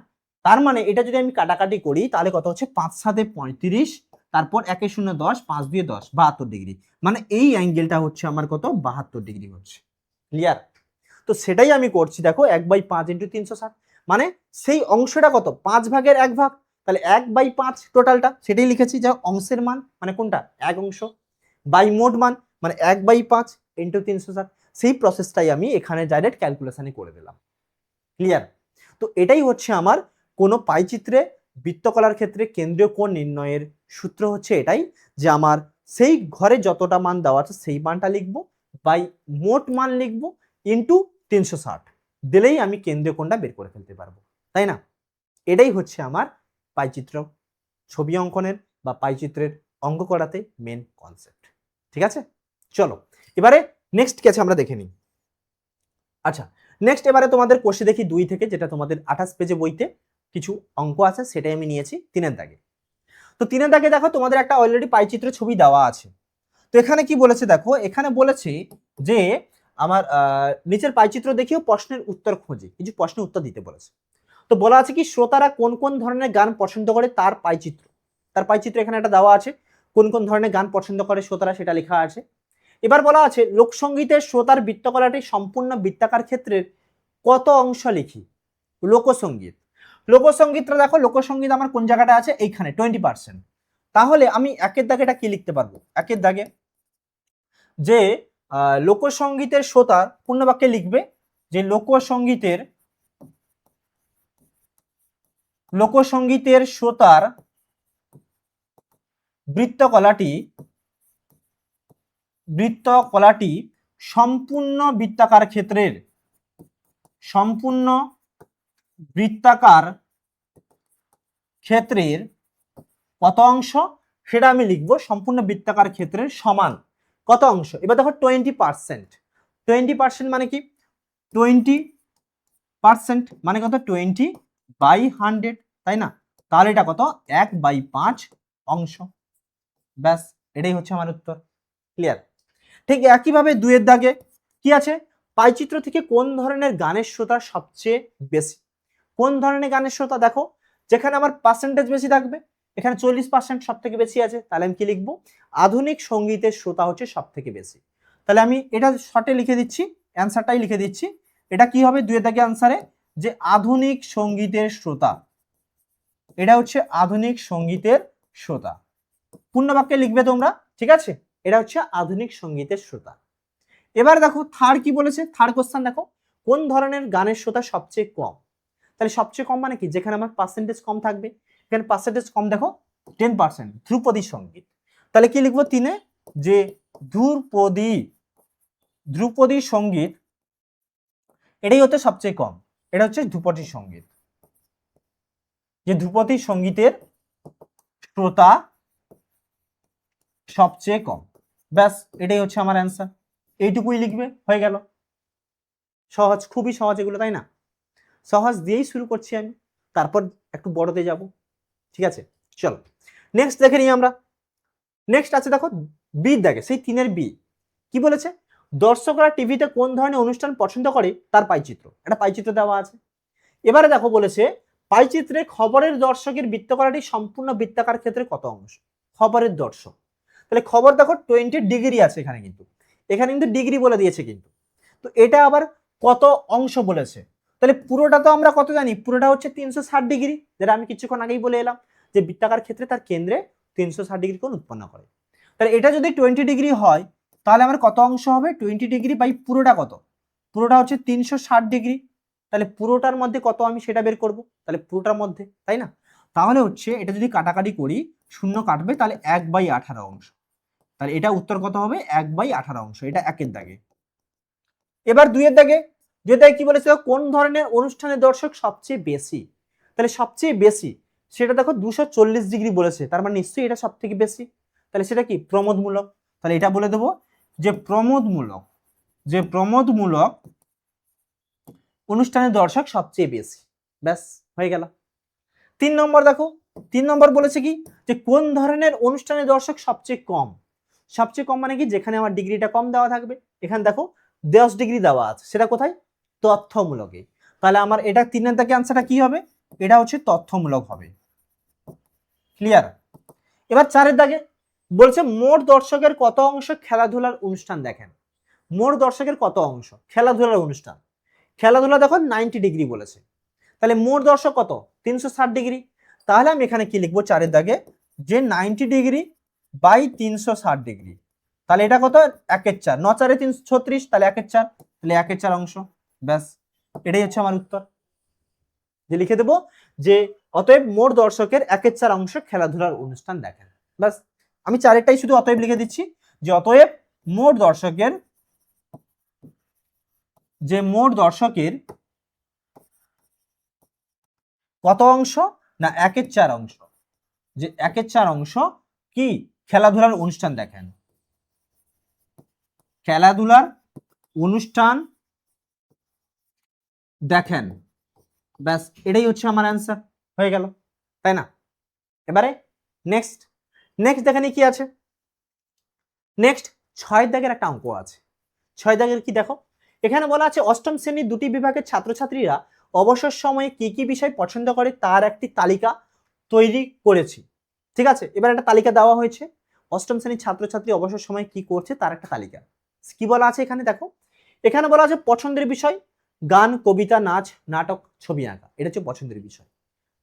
তার মানে এটা যদি আমি কাটাকাটি করি তাহলে কত হচ্ছে, 5×7 = 35, তারপর 1 × 0 = 10, 5×2 = 10, 72 ডিগ্রি। মানে এই অ্যাঙ্গেলটা হচ্ছে আমার কত, 72 ডিগ্রি হচ্ছে। ক্লিয়ার? তো সেটাই আমি করছি, দেখো 1/5 ইন্টু 360, মানে সেই অংশটা কত, 5 ভাগের 1 ভাগ, তাহলে 1/5 টোটালটা, সেটাই লিখেছি, যা অংশের মান মানে কোনটা, 1 অংশ, বাই মোট মান মানে 1/5 ইন্টু 360, সেই প্রসেসটাই আমি এখানে ডাইরেক্ট ক্যালকুলেশনে করে দিলাম। ক্লিয়ার? তো এটাই হচ্ছে আমার কোনো পাইচিত্রে বৃত্তকলার ক্ষেত্রে কেন্দ্রীয় কোণ নির্ণয়ের সূত্র হচ্ছে এটাই, যে আমার সেই ঘরে যতটা মান দেওয়া আছে সেই মানটা লিখবো, বাই মোট মান লিখবো, ইন্টু 360 দিলেই আমি কেন্দ্রীয় কোণটা বের করে ফেলতে পারবো, তাই না? এটাই হচ্ছে আমার পাইচিত্র ছবি অঙ্কনের বা পাইচিত্রের অঙ্ক করাতে মেন কনসেপ্ট। ঠিক আছে, চলো এবারে নেক্সট কি আছে আমরা দেখে নিই। আচ্ছা, নেক্সট এবারে তোমাদের কোষে দেখি 2 থেকে, যেটা তোমাদের 28 পেজে বইতে কিছু অঙ্ক আছে, সেটাই আমি নিয়েছি 3-এর দাগে। তো 3-এর দাগে দেখো তোমাদের একটা অলরেডি পাইচিত্র ছবি দেওয়া আছে। তো এখানে কি বলেছে দেখো, এখানে বলেছে যে আমার নিচের পাইচিত্র দেখিও প্রশ্নের উত্তর খোঁজে, কিছু প্রশ্নের উত্তর দিতে বলেছে। তো বলা আছে কি, শ্রোতারা কোন কোন ধরনের গান পছন্দ করে তার পাইচিত্র, তার পাইচিত্র এখানে একটা দেওয়া আছে, কোন কোন ধরনের গান পছন্দ করে শ্রোতারা সেটা লেখা আছে। এবার বলা আছে লোকসঙ্গীতের শ্রোতার বৃত্তকলাটি সম্পূর্ণ বৃত্তাকার ক্ষেত্রের কত অংশ লিখি। লোকসঙ্গীত, লোকসঙ্গীতটা দেখো, লোকসঙ্গীত আমার কোন জায়গাটা আছে, এইখানে 20%। তাহলে আমি একের দাগে এটা কি লিখতে পারবো, একের দাগে যে লোকসঙ্গীতের শ্রোতার পূর্ণ বাক্যে লিখবে যে লোকসঙ্গীতের শ্রোতার বৃত্তকলাটি সম্পূর্ণ বৃত্তাকার ক্ষেত্রের কত অংশ, সেটা আমি লিখবো সম্পূর্ণ বৃত্তাকার ক্ষেত্রের সমান কত অংশ। এবার দেখো 20%, 20% মানে কি, 20% মানে কত, 20/100, তাই না? তাহলে এটা কত, 1/5 অংশ। ব্যাস, এটাই হচ্ছে আমার উত্তর। ক্লিয়ার? ঠিক একইভাবে 2 এর দাগে কি আছে, পাইচিত্র থেকে কোন ধরনের গানের শ্রোতা সবচেয়ে বেশি। কোন ধরনের গানের শ্রোতা, দেখো যেখানে আমার পার্সেন্টেজ বেশি থাকবে, এখানে 40% সব থেকে বেশি আছে, তাহলে আমি কি লিখবো, আধুনিক সঙ্গীতের শ্রোতা হচ্ছে সব থেকে বেশি। তাহলে আমি এটা শর্টে লিখে দিচ্ছি, অ্যান্সারটাই লিখে দিচ্ছি। এটা কি হবে 2 এর দাগে আনসারে, যে আধুনিক সঙ্গীতের শ্রোতা, এটা হচ্ছে আধুনিক সঙ্গীতের শ্রোতা। পূর্ণ বাক্যে লিখবে তোমরা, ঠিক আছে? এটা হচ্ছে আধুনিক সঙ্গীতের শ্রোতা। এবার দেখো থার্ড কি বলেছে, থার্ড কোশ্চেন দেখো, কোন ধরনের গানের শ্রোতা সবচেয়ে কম। তাহলে সবচেয়ে কম মানে কি, যেখানে আমার পার্সেন্টেজ কম থাকবে, এখানে পার্সেন্টেজ কম দেখো 10%, ধ্রুপদী সঙ্গীত। তাহলে কি লিখবো 3-এ, যে ধ্রুপদী সঙ্গীত এটাই হচ্ছে সবচেয়ে কম। এটা হচ্ছে ধ্রুপদী সঙ্গীত, যে ধ্রুপদী সঙ্গীতের শ্রোতা সবচেয়ে কম। ব্যাস, এটাই হচ্ছে আমার অ্যান্সার। এইটুকুই লিখবে, হয়ে গেল। সহজ, খুবই সহজ এগুলো, তাই না? সহজ দিয়েই শুরু করছি আমি, তারপর একটু বড়তে যাব, ঠিক আছে? চলো নেক্সট দেখে নিই আমরা। নেক্সট আছে দেখো বি দেখে, সেই 3-এর বি কি বলেছে, দর্শকরা টিভিতে কোন ধরনের অনুষ্ঠান পছন্দ করে তার পাইচিত্র। একটা পাইচিত্র দেওয়া আছে। এবারে দেখো বলেছে পাইচিত্রে খবরের দর্শকের বৃত্তকলাটি সম্পূর্ণ বৃত্তাকার ক্ষেত্রে কত অংশ। খবরের দর্শক, তাহলে খবর দেখো 20 ডিগ্রি আছে এখানে, কিন্তু এখানে কিন্তু ডিগ্রি বলে দিয়েছে, কিন্তু তো এটা আবার কত অংশ বলেছে। তাহলে পুরোটা তো আমরা কত জানি, পুরোটা হচ্ছে 360 ডিগ্রি, যেটা আমি কিছুক্ষণ আগেই বলে এলাম, যে বৃত্তাকার ক্ষেত্রে তার কেন্দ্রে 360 ডিগ্রি কোণ উৎপন্ন করে। তাহলে এটা যদি 20 ডিগ্রি হয়, তাহলে আমার কত অংশ হবে, 20 ডিগ্রি বাই পুরোটা কত, পুরোটা হচ্ছে 360 ডিগ্রি। তাহলে পুরোটার মধ্যে কত আমি সেটা বের করব, তাহলে পুরোটার মধ্যে, তাই না? তাহলে হচ্ছে এটা যদি কাটাকাটি করি, শূন্য কাটবে, তাহলে 1/18 অংশ। তাহলে এটা উত্তর কত হবে, 1/18 অংশ। এটা 1-এর দাগে। এবার 2-এর দাগে, যেটাই কি বলেছে, কোন ধরনের অনুষ্ঠানের দর্শক সবচেয়ে বেশি। তাহলে সবচেয়ে বেশি সেটা দেখো 240 ডিগ্রি বলেছে, তার মানে নিশ্চয়ই এটা সব থেকে বেশি। তাহলে সেটা কি, প্রমোদমূলক। তাহলে এটা বলে দেবো যে প্রমোদমূলক অনুষ্ঠানের দর্শক সবচেয়ে বেশি। ব্যাস, হয়ে গেল। 3 নম্বর দেখো, 3 নম্বর বলেছে কি, যে কোন ধরনের অনুষ্ঠানের দর্শক সবচেয়ে কম। সবচেয়ে কম মানে কি, যেখানে আমার ডিগ্রিটা কম দেওয়া থাকবে। এখানে দেখো 10 ডিগ্রি দেওয়া আছে, সেটা কোথায়, তথ্যমূলকে। তাহলে আমার এটা 3-এর দাগে আনসারটা কি হবে, এটা হচ্ছে তথ্যমূলক হবে। ক্লিয়ার? এবার 4-এর দাগে বলছে মোট দর্শকের কত অংশ খেলাধুলার অনুষ্ঠান দেখেন। মোট দর্শকের কত অংশ খেলাধুলার অনুষ্ঠান। খেলাধুলা দেখো 90 ডিগ্রি বলেছে, তাহলে মোট দর্শক কত, 360 ডিগ্রি। তাহলে আমি এখানে কি লিখবো 4-এর দাগে, যে 90 ডিগ্রি বাই 360 ডিগ্রি। তাহলে এটা কত, 1/4, 9×4 = 336, তাহলে 1/4, তাহলে 1/4 অংশ। ব্যাস, এটাই হচ্ছে আমার উত্তর। যে লিখে দেবো যে অতএব মোট দর্শকের 1/4 অংশ খেলাধুলার অনুষ্ঠান দেখেন। ব্যাস, আমি 4-এরটাই শুধু অতএব লিখে দিচ্ছি, যে অতএব মোট দর্শকের কত অংশ না, 1/4 অংশ, যে 1/4 অংশ কি, খেলাধুলার অনুষ্ঠান দেখেন। খেলাধুলার অনুষ্ঠান দেখেন। ব্যাস, এটাই হচ্ছে আমার অ্যান্সার, হয়ে গেল, তাই না? এবারে নেক্সট দেখেনি কি আছে। নেক্সট 6 দাগের একটা অঙ্ক আছে। 6 দাগের কি দেখো, এখানে বলা আছে অষ্টম শ্রেণীর 2টি বিভাগের ছাত্রছাত্রীরা অবসর সময়ে কি কি বিষয় পছন্দ করে তার একটি তালিকা তৈরি করেছি। ঠিক আছে, এবার একটা তালিকা দেওয়া হয়েছে, অষ্টম শ্রেণীর ছাত্রছাত্রী অবসর সময়ে কি করছে তার একটা তালিকা। কি বলা আছে এখানে দেখো, এখানে বলা আছে পছন্দের বিষয় গান, কবিতা, নাচ, নাটক, ছবি আঁকা। এটা হচ্ছে পছন্দের বিষয়।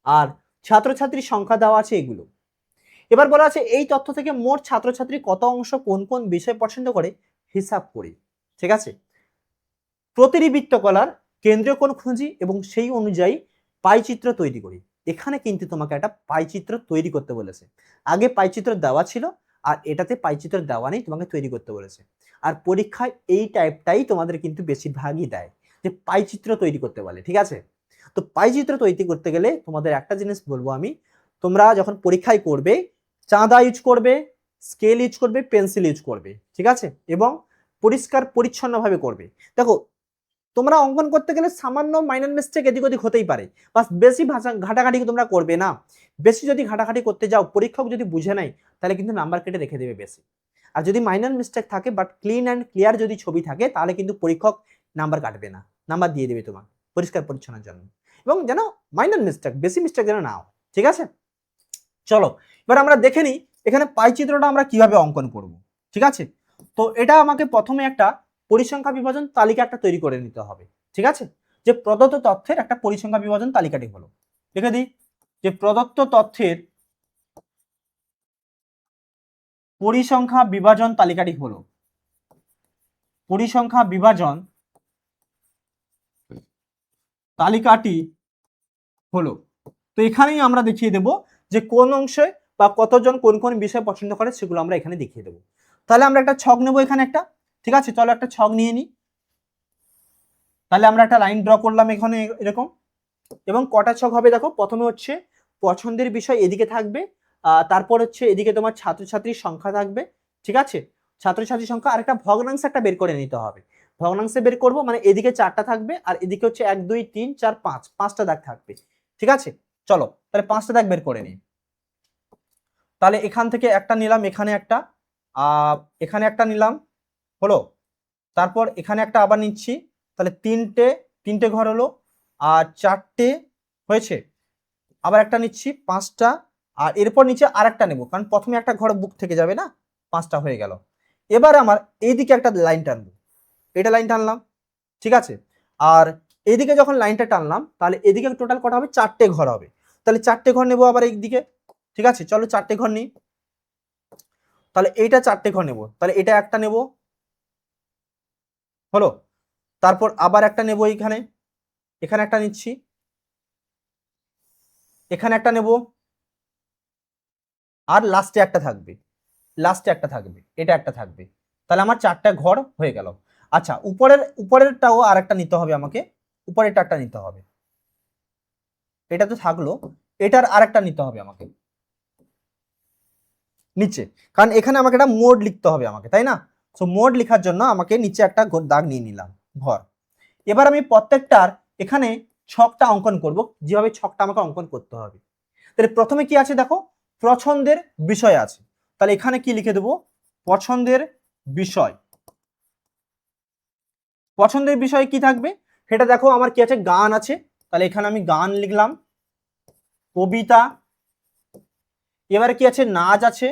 আর ছাত্রছাত্রীর সংখ্যা দেওয়া আছে এগুলো। এবার বলা আছে এই তথ্য থেকে মোট ছাত্রছাত্রী কত অংশ কোন কোন বিষয় পছন্দ করে হিসাব করি। ঠিক আছে, প্রতিটি বৃত্তকলার কেন্দ্রীয় কোণ খুঁজি এবং সেই অনুযায়ী পাইচিত্র তৈরি করি। এখানে কিন্তু তোমাকে একটা পাইচিত্র তৈরি করতে বলেছে। আগে পাইচিত্র দেওয়া ছিল আর এটাতে পাইচিত্র দেওয়া নেই, তোমাকে তৈরি করতে বলেছে। আর পরীক্ষায় এই টাইপটাই তোমাদের কিন্তু বেশিরভাগই দেয়, যে পাইচিত্র তৈরি করতে বলে। ঠিক আছে, তো পাইচিত্র তৈরি করতে গেলে তোমাদের একটা জিনিস বলবো আমি, তোমরা যখন পরীক্ষায় করবে চাঁদা ইউজ করবে, স্কেল ইউজ করবে, পেন্সিল ইউজ করবে। ঠিক আছে, এবং পরিষ্কার পরিচ্ছন্নভাবে করবে। দেখো, তোমরা অঙ্কন করতে গেলে সামান্য মাইনর মিস্টেক এদিক ওদিক হতেই পারে, বাস বেশি ঘাটাঘাটি তোমরা করবে না। বেশি যদি ঘাটাঘাটি করতে যাও, পরীক্ষক যদি বুঝে নেয় তাহলে কিন্তু নাম্বার কেটে রেখে দেবে বেশি। আর যদি মাইনর মিস্টেক থাকে বাট ক্লিন অ্যান্ড ক্লিয়ার যদি ছবি থাকে, তাহলে কিন্তু পরীক্ষক নাম্বার কাটবে না, নাম্বার দিয়ে দেবে তোমার পরিষ্কার পরিচ্ছন্নের জন্য। এবং যেন মাইনর মিস্টেক, বেশি মিস্টেক যেন না হয়। ঠিক আছে, চলো এবার আমরা দেখে নিই এখানে পাই চিত্রটা আমরা কিভাবে অঙ্কন করব। ঠিক আছে, তো এটা আমাকে প্রথমে একটা পরিসংখ্যা বিভাজন তালিকা একটা তৈরি করে নিতে হবে। ঠিক আছে, যে প্রদত্ত তথ্যের একটা পরিসংখ্যা বিভাজন তালিকাটি হলো, লিখে দিই যে প্রদত্ত তথ্যের পরিসংখ্যা বিভাজন তালিকাটি হলো, পরিসংখ্যা বিভাজন তালিকাটি হলো। তো এখানেই আমরা দেখিয়ে দেব যে কোন অংশে বা কতজন কোন কোন বিষয় পছন্দ করে সেগুলো আমরা এখানে দেখিয়ে দেবো। তাহলে আমরা একটা ছক নেব এখানে একটা। ঠিক আছে, চলো একটা ছক নিয়ে নিই। তাহলে আমরা একটা লাইন ড্র করলাম এখানে এরকম, এবং কটা ছক হবে দেখো, প্রথমে হচ্ছে পছন্দের বিষয় এদিকে থাকবে, তারপর হচ্ছে এদিকে তোমার ছাত্রছাত্রীর সংখ্যা থাকবে। ঠিক আছে, ছাত্রছাত্রীর সংখ্যা আর একটা ভগ্নাংশ একটা বের করে নিতে হবে। ভগ্নাংশে বের করব মানে এদিকে 4টা থাকবে আর এদিকে হচ্ছে 1 2 3 4 5, 5টা দাগ থাকবে। ঠিক আছে, চলো তাহলে 5টা দাগ বের করে নিই। তাহলে এখান থেকে একটা নিলাম, এখানে একটা, এখানে একটা নিলাম, হলো। তারপর এখানে একটা আবার নিচ্ছি, তাহলে তিনটে ঘর হলো, আর 4টে হয়েছে। আবার একটা নিচ্ছি, 5টা, আর এরপর নিচে আর একটা নেবো, কারণ প্রথমে একটা ঘর বুক থেকে যাবে না, 5টা হয়ে গেল। এবার আমার এইদিকে একটা লাইন টানবো, এটা লাইন টানলাম। ঠিক আছে, আর এদিকে যখন লাইনটা টানলাম তাহলে এদিকে টোটাল কটা হবে, 4টে ঘর হবে। তাহলে 4টে ঘর নেবো আবার এইদিকে। ঠিক আছে, চলো 4টে ঘর নিই। তাহলে এইটা 4টে ঘর নেবো, তাহলে এটা একটা নেবো, হলো। তারপর আবার একটা নেবো এইখানে, এখানে একটা নিচ্ছি, এখানে একটা নেব, আর লাস্টে একটা থাকবে, লাস্টে একটা থাকবে, এটা একটা থাকবে। তাহলে আমার 4টা ঘর হয়ে গেল। আচ্ছা, উপরেরটাও আর একটা নিতে হবে আমাকে, উপরেরটা একটা নিতে হবে, এটা তো থাকলো, এটার আর একটা নিতে হবে আমাকে নিচে, কারণ এখানে আমাকে একটা মোড লিখতে হবে আমাকে, তাই না? সো মোড লেখার জন্য আমাকে নিচে একটা দাগ নিয়ে নিলাম, ঘর। এবার আমি প্রত্যেকটার এখানে ছকটা অঙ্কন করব, যেভাবে ছকটা আমাকে অঙ্কন করতে হবে। তাহলে প্রথমে কি আছে দেখো, পছন্দের বিষয় আছে। তাহলে এখানে কি লিখে দেবো, পছন্দের বিষয়। পছন্দের বিষয় কি থাকবে সেটা দেখো, আমার কি আছে, গান আছে, তাহলে এখানে আমি গান লিখলাম, কবিতা, এবারে কি আছে, নাচ আছে,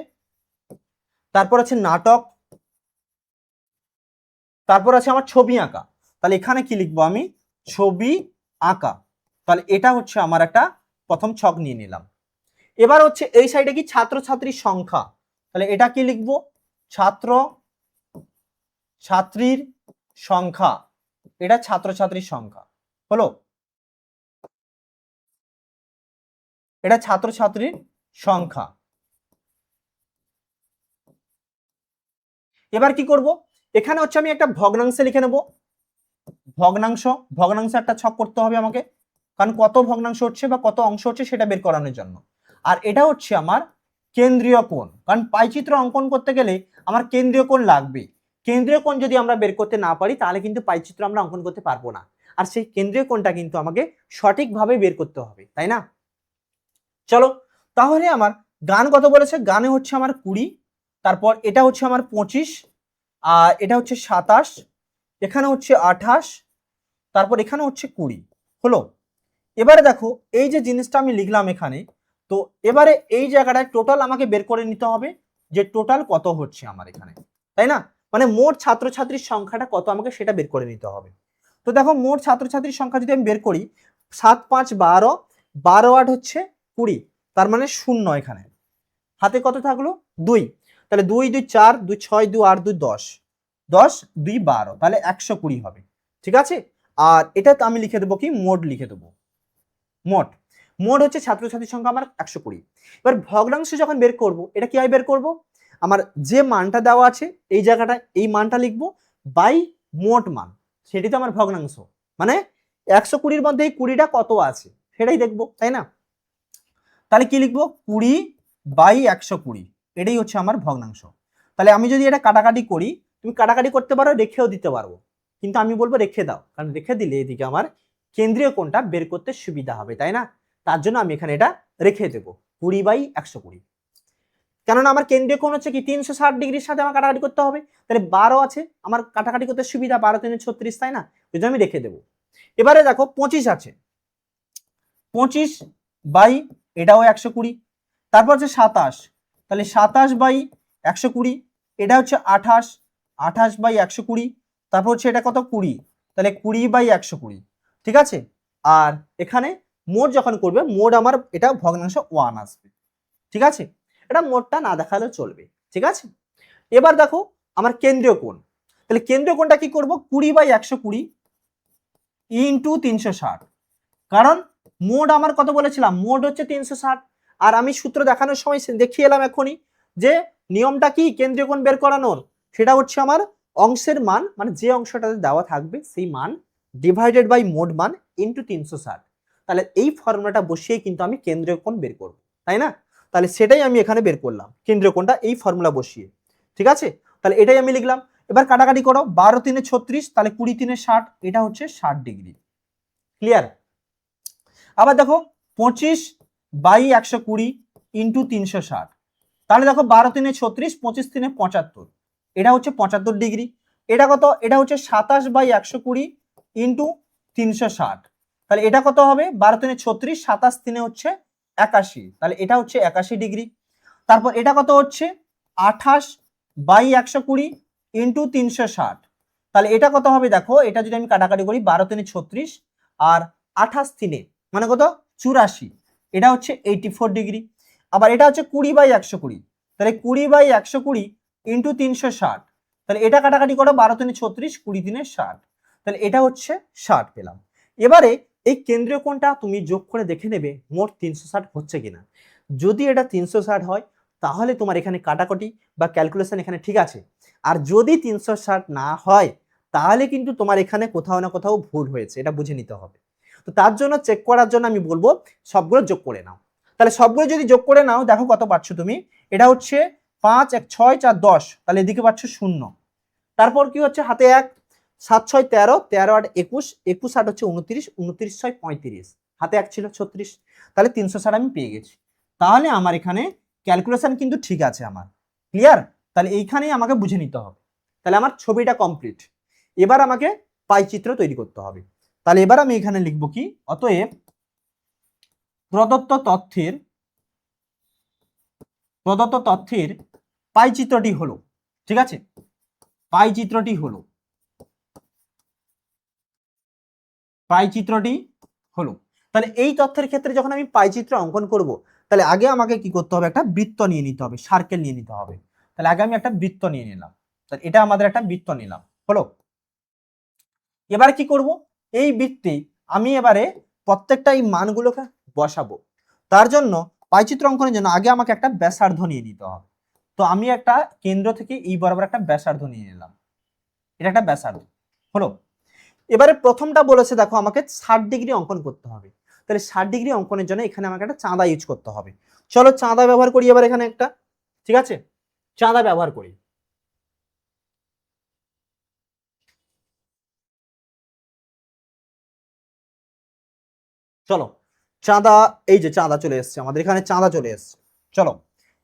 তারপর আছে নাটক, তারপর আছে আমার ছবি আঁকা। তাহলে এখানে কি লিখবো আমি, ছবি আঁকা। তাহলে এটা হচ্ছে আমার একটা প্রথম ছক নিয়ে নিলাম। এবার হচ্ছে এই সাইডে কি, ছাত্রছাত্রীর সংখ্যা। তাহলে এটা কি লিখবো, ছাত্র ছাত্রীর সংখ্যা, এটা ছাত্রছাত্রীর সংখ্যা, হলো। এটা ছাত্রছাত্রীর সংখ্যা। এবার কি করব, এখানে হচ্ছে আমি একটা ভগ্নাংশে লিখে নেব, ভগ্নাংশ। ভগ্নাংশে একটা ছক করতে হবে আমাকে, কারণ কত ভগ্নাংশ হচ্ছে বা কত অংশ হচ্ছে সেটা বের করানোর জন্য। আর এটা হচ্ছে আমার কেন্দ্রীয় কোণ, কারণ পাইচিত্র অঙ্কন করতে গেলে আমার কেন্দ্রীয় কোণ লাগবে। কেন্দ্রীয় কোণ যদি আমরা বের করতে না পারি তাহলে কিন্তু পাইচিত্র আমরা অঙ্কন করতে পারবো না। আর সেই কেন্দ্রীয় কোণটা কিন্তু আমাকে সঠিকভাবে বের করতে হবে, তাই না? চলো, তাহলে আমার গান কত বলেছে, গানে হচ্ছে আমার 20, তারপর এটা হচ্ছে আমার 25, আর এটা হচ্ছে 27, এখানে হচ্ছে 28, তারপর এখানে হচ্ছে 20, হলো। এবারে দেখো এই যে জিনিসটা আমি লিখলাম এখানে, তো এবারে এই জায়গাটায় টোটাল আমাকে বের করে নিতে হবে যে টোটাল কত হচ্ছে আমার এখানে, তাই না? মানে মোট ছাত্রছাত্রীর সংখ্যাটা কত আমাকে সেটা বের করে নিতে হবে। তো দেখো মোট ছাত্রছাত্রীর সংখ্যা যদি আমি বের করি, 7 5 12, 12 8 হচ্ছে 20, তার মানে 0 এখানে। হাতে কত থাকলো 2, তাহলে 2 2 4, 2 6 2 8 2 10, 10 2 12, তাহলে 120 হবে। ঠিক আছে, আর এটা আমি লিখে দেবো কি, মোট লিখে দেবো। মোট মোট হচ্ছে ছাত্রছাত্রীর সংখ্যা আমার 120। এবার ভগ্নাংশ যখন বের করব, এটা কিভাবে বের করব, আমার যে মানটা দেওয়া আছে এই জায়গাটায় এই মানটা লিখবো বাই মোট মান, সেটি তো আমার ভগ্নাংশ, মানে 120-র মধ্যে এই 20টা কত আছে সেটাই দেখবো, তাই না? তাহলে কি লিখবো, 20/120, এটাই হচ্ছে আমার ভগ্নাংশ। তাহলে আমি যদি এটা কাটাকাটি করি, তুমি কাটাকাটি করতে পারো, রেখেও দিতে পারবো, কিন্তু আমি বলবো রেখে দাও, কারণ রেখে দিলে এদিকে আমার কেন্দ্রীয় কোণটা বের করতে সুবিধা হবে, তাই না? তার জন্য আমি এখানে এটা রেখে দেবো 20/120, কেননা আমার কেন্দ্রীয় কোণ হচ্ছে কি 360 ডিগ্রির সাথে আমার কাটাকাটি করতে হবে, তাহলে 12 আছে, আমার কাটাকাটি করতে সুবিধা, 12 3 36, তাই না? ওই জন্য আমি রেখে দেবো। এবারে দেখো 25 আছে, 25 বাই এটাও 120, তারপর হচ্ছে 27, তাহলে 27/120, এটা হচ্ছে 28, 28/120, তারপর হচ্ছে এটা কত 20, তাহলে 20/120, ঠিক আছে। আর এখানে মোট যখন করবে, মোট আমার এটা ভগ্নাংশ 1 আসবে, ঠিক আছে, এটা মোটটা না দেখালেও চলবে, ঠিক আছে। এবার দেখো আমার কেন্দ্রীয় কোণ, তাহলে কেন্দ্রীয় কোণটা কি করব, 20/120 ইন্টু 360, কারণ মোড আমার কত বলেছিলাম, মোড হচ্ছে 360, আর আমি সূত্র দেখানোর সময় দেখিয়ে এলাম এখনই যে নিয়মটা কি কেন্দ্রীয় কোণ বের করানোর, সেটা হচ্ছে আমার অংশের মান, মানে যে অংশটাতে দেওয়া থাকবে সেই মান ডিভাইডেড বাই মোড মান ইন্টু 360, তাহলে এই ফর্মুলাটা বসিয়ে কিন্তু আমি কেন্দ্রীয় কোণ বের করব, তাই না? তাহলে সেটাই আমি এখানে বের করলাম, কেন্দ্রীয় কোণটা এই ফর্মুলা বসিয়ে, ঠিক আছে। তাহলে এটাই আমি লিখলাম। এবার কাটাকাটি করো, 12 3 36, তাহলে 20 3 60, এটা হচ্ছে 60 ডিগ্রি, ক্লিয়ার। আবার দেখো 25/120 ইন্টু 360, তাহলে দেখো 12 3 36, 25 3 75, এটা হচ্ছে 75 ডিগ্রি। এটা কত, এটা হচ্ছে 27/120 ইন্টু 360, তাহলে এটা কত হবে, 12 3 36, 27 3 হচ্ছে 81, তাহলে এটা হচ্ছে 81 ডিগ্রি। তারপর এটা কত হচ্ছে 28/120 ইন্টু 360, তাহলে এটা কত হবে, দেখো এটা যদি আমি কাটাকাটি করি, 12 3 36 আর 28 3, মানে কত 84, এটা হচ্ছে 84 ডিগ্রি। আবার এটা হচ্ছে 20/120, তাহলে 20/120 ইন্টু 360, তাহলে এটা কাটাকাটি করো, 12 3 36, 20 3 60, তাহলে এটা হচ্ছে 60 পেলাম। এবারে এই কেন্দ্রীয় কোণটা তুমি যোগ করে দেখে নেবে মোট 360 হচ্ছে কিনা। যদি এটা 360 হয় তাহলে তোমার এখানে কাটাকাটি বা ক্যালকুলেশন এখানে ঠিক আছে, আর যদি 360 না হয় তাহলে কিন্তু তোমার এখানে কোথাও না কোথাও ভুল হয়েছে, এটা বুঝে নিতে হবে। তো তার জন্য চেক করার জন্য আমি বলবো সবগুলো যোগ করে নাও। তাহলে সবগুলো যদি যোগ করে নাও, দেখো কত পাচ্ছ তুমি, এটা হচ্ছে 5 1 6 4 10, তাহলে এদিকে পাচ্ছ 0। তারপর কি হচ্ছে, হাতে 1, 7 6 13, 13 8 21, 21 8 হচ্ছে 29, 29 6 35, হাতে 1 ছিল 36, তাহলে 360 আমি পেয়ে গেছি। তাহলে আমার এখানে ক্যালকুলেশন কিন্তু ঠিক আছে আমার, ক্লিয়ার। তাহলে এইখানেই আমাকে বুঝে নিতে হবে, তাহলে আমার ছবিটা কমপ্লিট। এবার আমাকে পাইচিত্র তৈরি করতে হবে। তাহলে এবার আমি এখানে লিখবো কি, অতএব প্রদত্ত তথ্যের পাইচিত্রটি হলো, ঠিক আছে, পাইচিত্রটি হলো। তাহলে এই তথ্যের ক্ষেত্রে যখন আমি পাইচিত্র অঙ্কন করব, তাহলে আগে আমাকে কি করতে হবে, একটা বৃত্ত নিয়ে নিতে হবে, সার্কেল নিয়ে নিতে হবে। তাহলে আগে আমি একটা বৃত্ত নিয়ে নিলাম, তাহলে এটা আমাদের একটা বৃত্ত নিলাম, হলো। এবার কি করব, এই বৃত্তে আমি এবারে প্রত্যেকটা এই মানগুলোকে বসাবো। তার জন্য পাইচিত্র অঙ্কনের জন্য আগে আমাকে একটা ব্যাসার্ধ নিয়ে নিতে হবে। তো আমি একটা কেন্দ্র থেকে এই বরাবর একটা ব্যাসার্ধ নিয়ে নিলাম, এটা একটা ব্যাসার্ধ, হলো। এবারে প্রথমটা বলেছে দেখো আমাকে 60 ডিগ্রি অঙ্কন করতে হবে, তাহলে 60 ডিগ্রি অঙ্কনের জন্য এখানে আমাকে একটা চাঁদা ইউজ করতে হবে। চলো চাঁদা ব্যবহার করি এবার এখানে একটা, ঠিক আছে, চাঁদা ব্যবহার করি। চলো চাঁদা, এই যে চাঁদা চলে এসছে আমাদের এখানে, চাঁদা চলে এসছে। চলো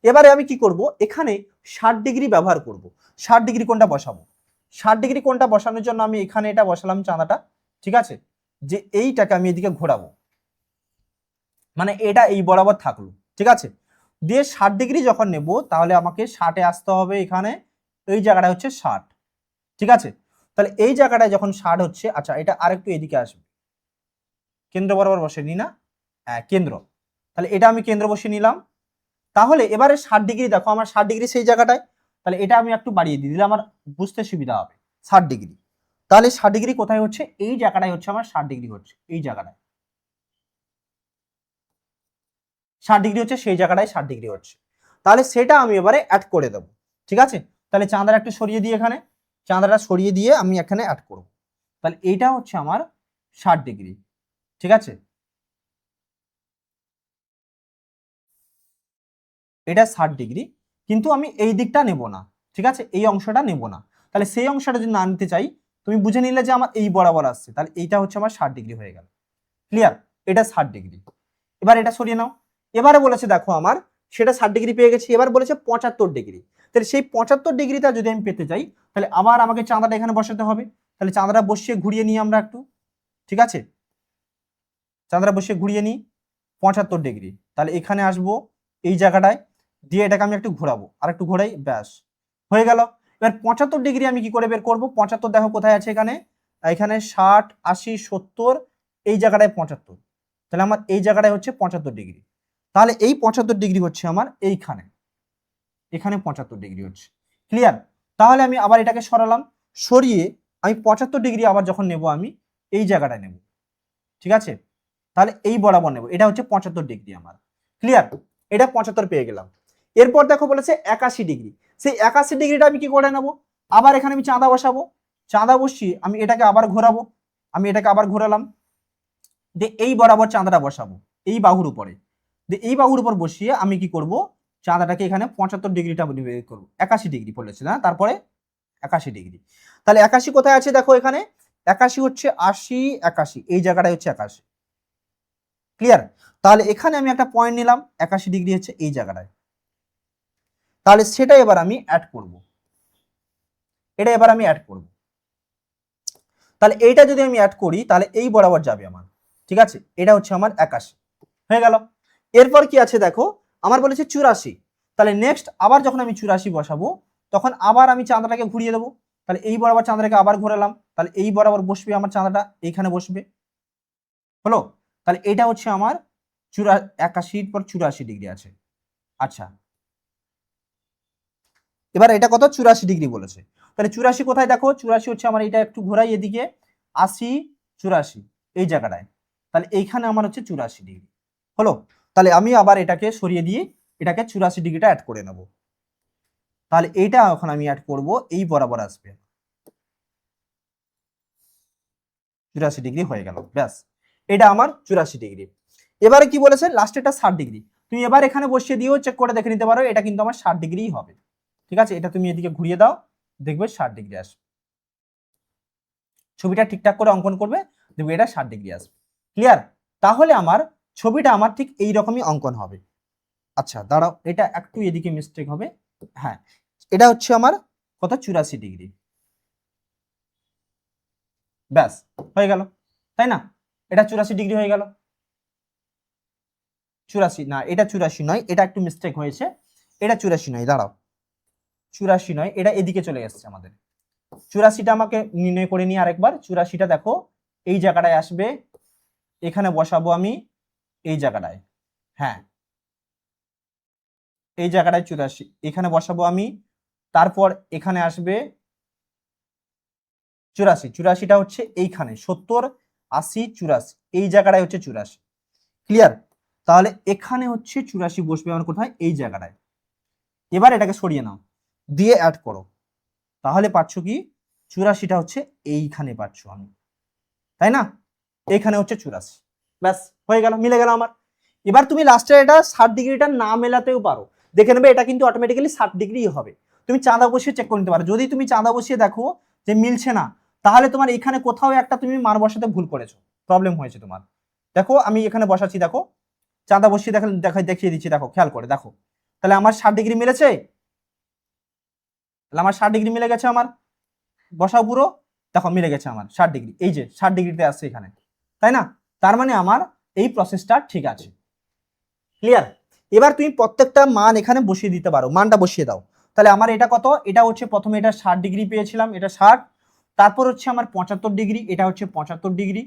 এবারে আমি কি করব, এখানে 60 ডিগ্রি ব্যবহার করব। 60 ডিগ্রি কোণটা বসাবো, 60 ডিগ্রি কোণটা বসানোর জন্য আমি এখানে এটা বসালাম চাঁদাটা, ঠিক আছে, যে এইটাকে আমি এদিকে ঘোরাবো, মানে এটা এই বরাবর থাকলো, ঠিক আছে। দিয়ে 60 ডিগ্রি যখন নেব তাহলে আমাকে 60-এ আসতে হবে, এখানে এই জায়গাটা হচ্ছে 60, ঠিক আছে। তাহলে এই জায়গাটায় যখন 60 হচ্ছে, আচ্ছা এটা আরেকটু এদিকে আসবে, কেন্দ্র বরাবর বসে নি না, কেন্দ্র। তাহলে এটা আমি কেন্দ্র বসিয়ে নিলাম। তাহলে এবারে 60 ডিগ্রি, দেখো আমার 60 ডিগ্রি সেই জায়গাটায়, তাহলে এটা আমি একটু বাড়িয়ে দিয়ে দিলে আমার বুঝতে সুবিধা হবে। 60 ডিগ্রি, তাহলে 60 ডিগ্রি কোথায় হচ্ছে? এই জায়গাটায় হচ্ছে আমার 60 ডিগ্রি হচ্ছে, এই জায়গাটায় 60 ডিগ্রি হচ্ছে, সেই জায়গাটায় 60 ডিগ্রি হচ্ছে। তাহলে সেটা আমি এবারে অ্যাড করে দেবো, ঠিক আছে? তাহলে চাঁদাটা একটু সরিয়ে দিয়ে, এখানে চাঁদাটা সরিয়ে দিয়ে আমি এখানে অ্যাড করব। তাহলে এইটা হচ্ছে আমার 60 ডিগ্রি, ঠিক আছে? এটা 60 ডিগ্রি, কিন্তু আমি এই দিকটা নেব না, ঠিক আছে? এই অংশটা নেব না। তাহলে সেই অংশটা যদি না নিতে চাই, তুমি বুঝে নিলে যে আমার এই বরাবর আসছে, তাহলে এইটা হচ্ছে আমার 60 ডিগ্রি হয়ে গেল। ক্লিয়ার? এটা 60 ডিগ্রি। এবার এটা সরিয়ে নাও। এবারে বলেছে দেখো আমার সেটা 60 ডিগ্রি পেয়ে গেছি, এবার বলেছে 75 ডিগ্রি। তাহলে সেই 75 ডিগ্রিটা যদি আমি পেতে চাই, তাহলে আবার আমাকে চাঁদাটা এখানে বসাতে হবে। তাহলে চাঁদাটা বসিয়ে ঘুরিয়ে নিই আমরা একটু, ঠিক আছে? চাঁদাটা বসিয়ে ঘুরিয়ে নিই 75 ডিগ্রি। তাহলে এখানে আসবো এই জায়গাটায়, দিয়ে এটাকে আমি একটু ঘোরাবো, আর একটু ঘোরাই, ব্যাস হয়ে গেল। এবার 75 ডিগ্রি আমি কি করে বের করবো? 75 দেখো কোথায় আছে, এখানে এখানে 60, 80, 70, এই জায়গাটায় 75। তাহলে আমার এই জায়গাটায় হচ্ছে 75 ডিগ্রি। তাহলে এই 75 ডিগ্রি হচ্ছে আমার এইখানে, এখানে 75 ডিগ্রি হচ্ছে। ক্লিয়ার? তাহলে আমি আবার এটাকে সরালাম, সরিয়ে আমি 75 ডিগ্রি আবার যখন নেব আমি এই জায়গাটায় নেব, ঠিক আছে? তাহলে এই বরাবর নেব, এটা হচ্ছে 75 ডিগ্রি আমার। ক্লিয়ার? এটা 75 পেয়ে গেলাম। এরপর দেখো বলেছে 81 ডিগ্রি। সেই 81 ডিগ্রিটা আমি কি করে নেব? আবার এখানে আমি চাঁদা বসাবো, চাঁদা বসিয়ে আমি এটাকে আবার ঘোরাবো, আমি এটাকে আবার ঘোরালাম, দিয়ে এই বরাবর চাঁদাটা বসাবো এই বাহুর উপরে, দিয়ে এই বাহুর উপর বসিয়ে আমি কি করব? চাঁদাটাকে এখানে 75 ডিগ্রিটা বের করবো। 81 ডিগ্রি বলেছে না, তারপরে 81 ডিগ্রি। তাহলে 81 কোথায় আছে দেখো, এখানে 81 হচ্ছে 80, 81 এই জায়গাটায় হচ্ছে 81। ক্লিয়ার? তাহলে এখানে আমি একটা পয়েন্ট নিলাম, 81 ডিগ্রি হচ্ছে এই জায়গাটায়। তাহলে সেটা এবার আমি অ্যাড করব, এটা এবার আমি অ্যাড করব। তাহলে এইটা যদি আমি অ্যাড করি, তাহলে এই বরাবর যাবে আমার, ঠিক আছে? এটা হচ্ছে আমার 81 হয়ে গেল। এরপর কি আছে দেখো, আমার বলেছে 84। তাহলে নেক্সট আবার যখন আমি 84 বসাবো, তখন আবার আমি চাঁদাটাকে ঘুরিয়ে দেবো। তাহলে এই বরাবর চাঁদাটাকে আবার ঘোরালাম, তাহলে এই বরাবর বসবে আমার চাঁদাটা, এইখানে বসবে, হলো? তাহলে এটা হচ্ছে আমার 81 পর 84 ডিগ্রি আছে। আচ্ছা, এবার এটা কত? 84 ডিগ্রি বলেছে। তাহলে 84 কোথায় দেখো, 84 হচ্ছে আমার, এটা একটু ঘোরাই এদিকে, 80, 84 এই জায়গাটায়। তাহলে এইখানে আমার হচ্ছে 84 ডিগ্রি, হলো? তাহলে আমি আবার এটাকে সরিয়ে দিয়ে এটাকে 84 ডিগ্রিটা অ্যাড করে নেব। তাহলে এইটা এখন আমি অ্যাড করব, এই বরাবর আসবে, 84 ডিগ্রি হয়ে গেল, ব্যাস এটা আমার 84 ডিগ্রি। এবারে কি বলেছে? লাস্টেরটা 60 ডিগ্রি। তুমি এবার এখানে বসিয়ে দিয়েও চেক করে দেখে নিতে পারো, এটা কিন্তু আমার 60 ডিগ্রিই হবে, ঠিক আছে? এটা তুমি এদিকে ঘুরিয়ে দাও, দেখবে 60 ডিগ্রি আসবে। ছবিটা ঠিকঠাক করে অঙ্কন করবে, দেখবে এটা 60 ডিগ্রি আসবে। ক্লিয়ার? তাহলে আমার ছবিটা আমার ঠিক এই রকমই অঙ্কন হবে। আচ্ছা দাঁড়াও, এটা একটু এদিকে মিস্টেক হবে। হ্যাঁ, এটা হচ্ছে আমার কত? 84 ডিগ্রি, ব্যাস হয়ে গেল, তাই না? এটা 84 ডিগ্রি হয়ে গেল। 84 না, এটা 84 নয়, এটা একটু মিস্টেক হয়েছে, এটা 84 নয়, দাঁড়াও, 84 নয়, এটা এদিকে চলে এসছে আমাদের। 84টা আমাকে নির্ণয় করে নিই আরেকবার। 84টা দেখো এই জায়গাটায় আসবে, এখানে বসাবো আমি এই জায়গাটায়, হ্যাঁ এই জায়গাটায় 84 এখানে বসাবো আমি। তারপর এখানে আসবে 84, 84টা হচ্ছে এইখানে, 70, 80, 84 এই জায়গাটায় হচ্ছে 84। ক্লিয়ার? তাহলে এখানে হচ্ছে 84 বসবে আমার কোথায়? এই জায়গাটায়। এবার এটাকে সরিয়ে নাও, দিয়ে অ্যাড করো, তাহলে পাচ্ছ কি? 84টা হচ্ছে এইখানে পাচ্ছ আমি, তাই না? এইখানে হচ্ছে 84, ব্যাস হয়ে গেল, মিলে গেল আমার। এবার তুমি লাস্টে এটা 60 ডিগ্রিটা না মেলাতেও পারো, দেখে নেবে এটা কিন্তু অটোমেটিক্যালি 60 ডিগ্রি হবে। তুমি চাঁদা বসিয়ে চেক করে নিতে পারো, যদি তুমি চাঁদা বসিয়ে দেখো যে মিলছে না, তাহলে তোমার এখানে কোথাও একটা তুমি মান বসাতে ভুল করেছো, প্রবলেম হয়েছে তোমার। দেখো আমি এখানে বসাচ্ছি, দেখো চাঁদা বসিয়ে দেখিয়ে দিচ্ছি, দেখো খেয়াল করে দেখো, তাহলে আমার 60 ডিগ্রি মিলেছে, তাহলে আমার 60 ডিগ্রি মিলে গেছে আমার, বসাও পুরো, দেখো মিলে গেছে আমার 60 ডিগ্রি, এই যে 60 ডিগ্রিতে আসছে এখানে, তাই না? তার মানে আমার এই প্রসেসটা ঠিক আছে। ক্লিয়ার? এবার তুমি প্রত্যেকটা মান এখানে বসিয়ে দিতে পারো, মানটা বসিয়ে দাও। তাহলে আমার এটা কত? এটা হচ্ছে প্রথমে এটা 60 ডিগ্রি পেয়েছিলাম, এটা 60, তারপর হচ্ছে আমার 75 ডিগ্রি, এটা হচ্ছে 75 ডিগ্রি,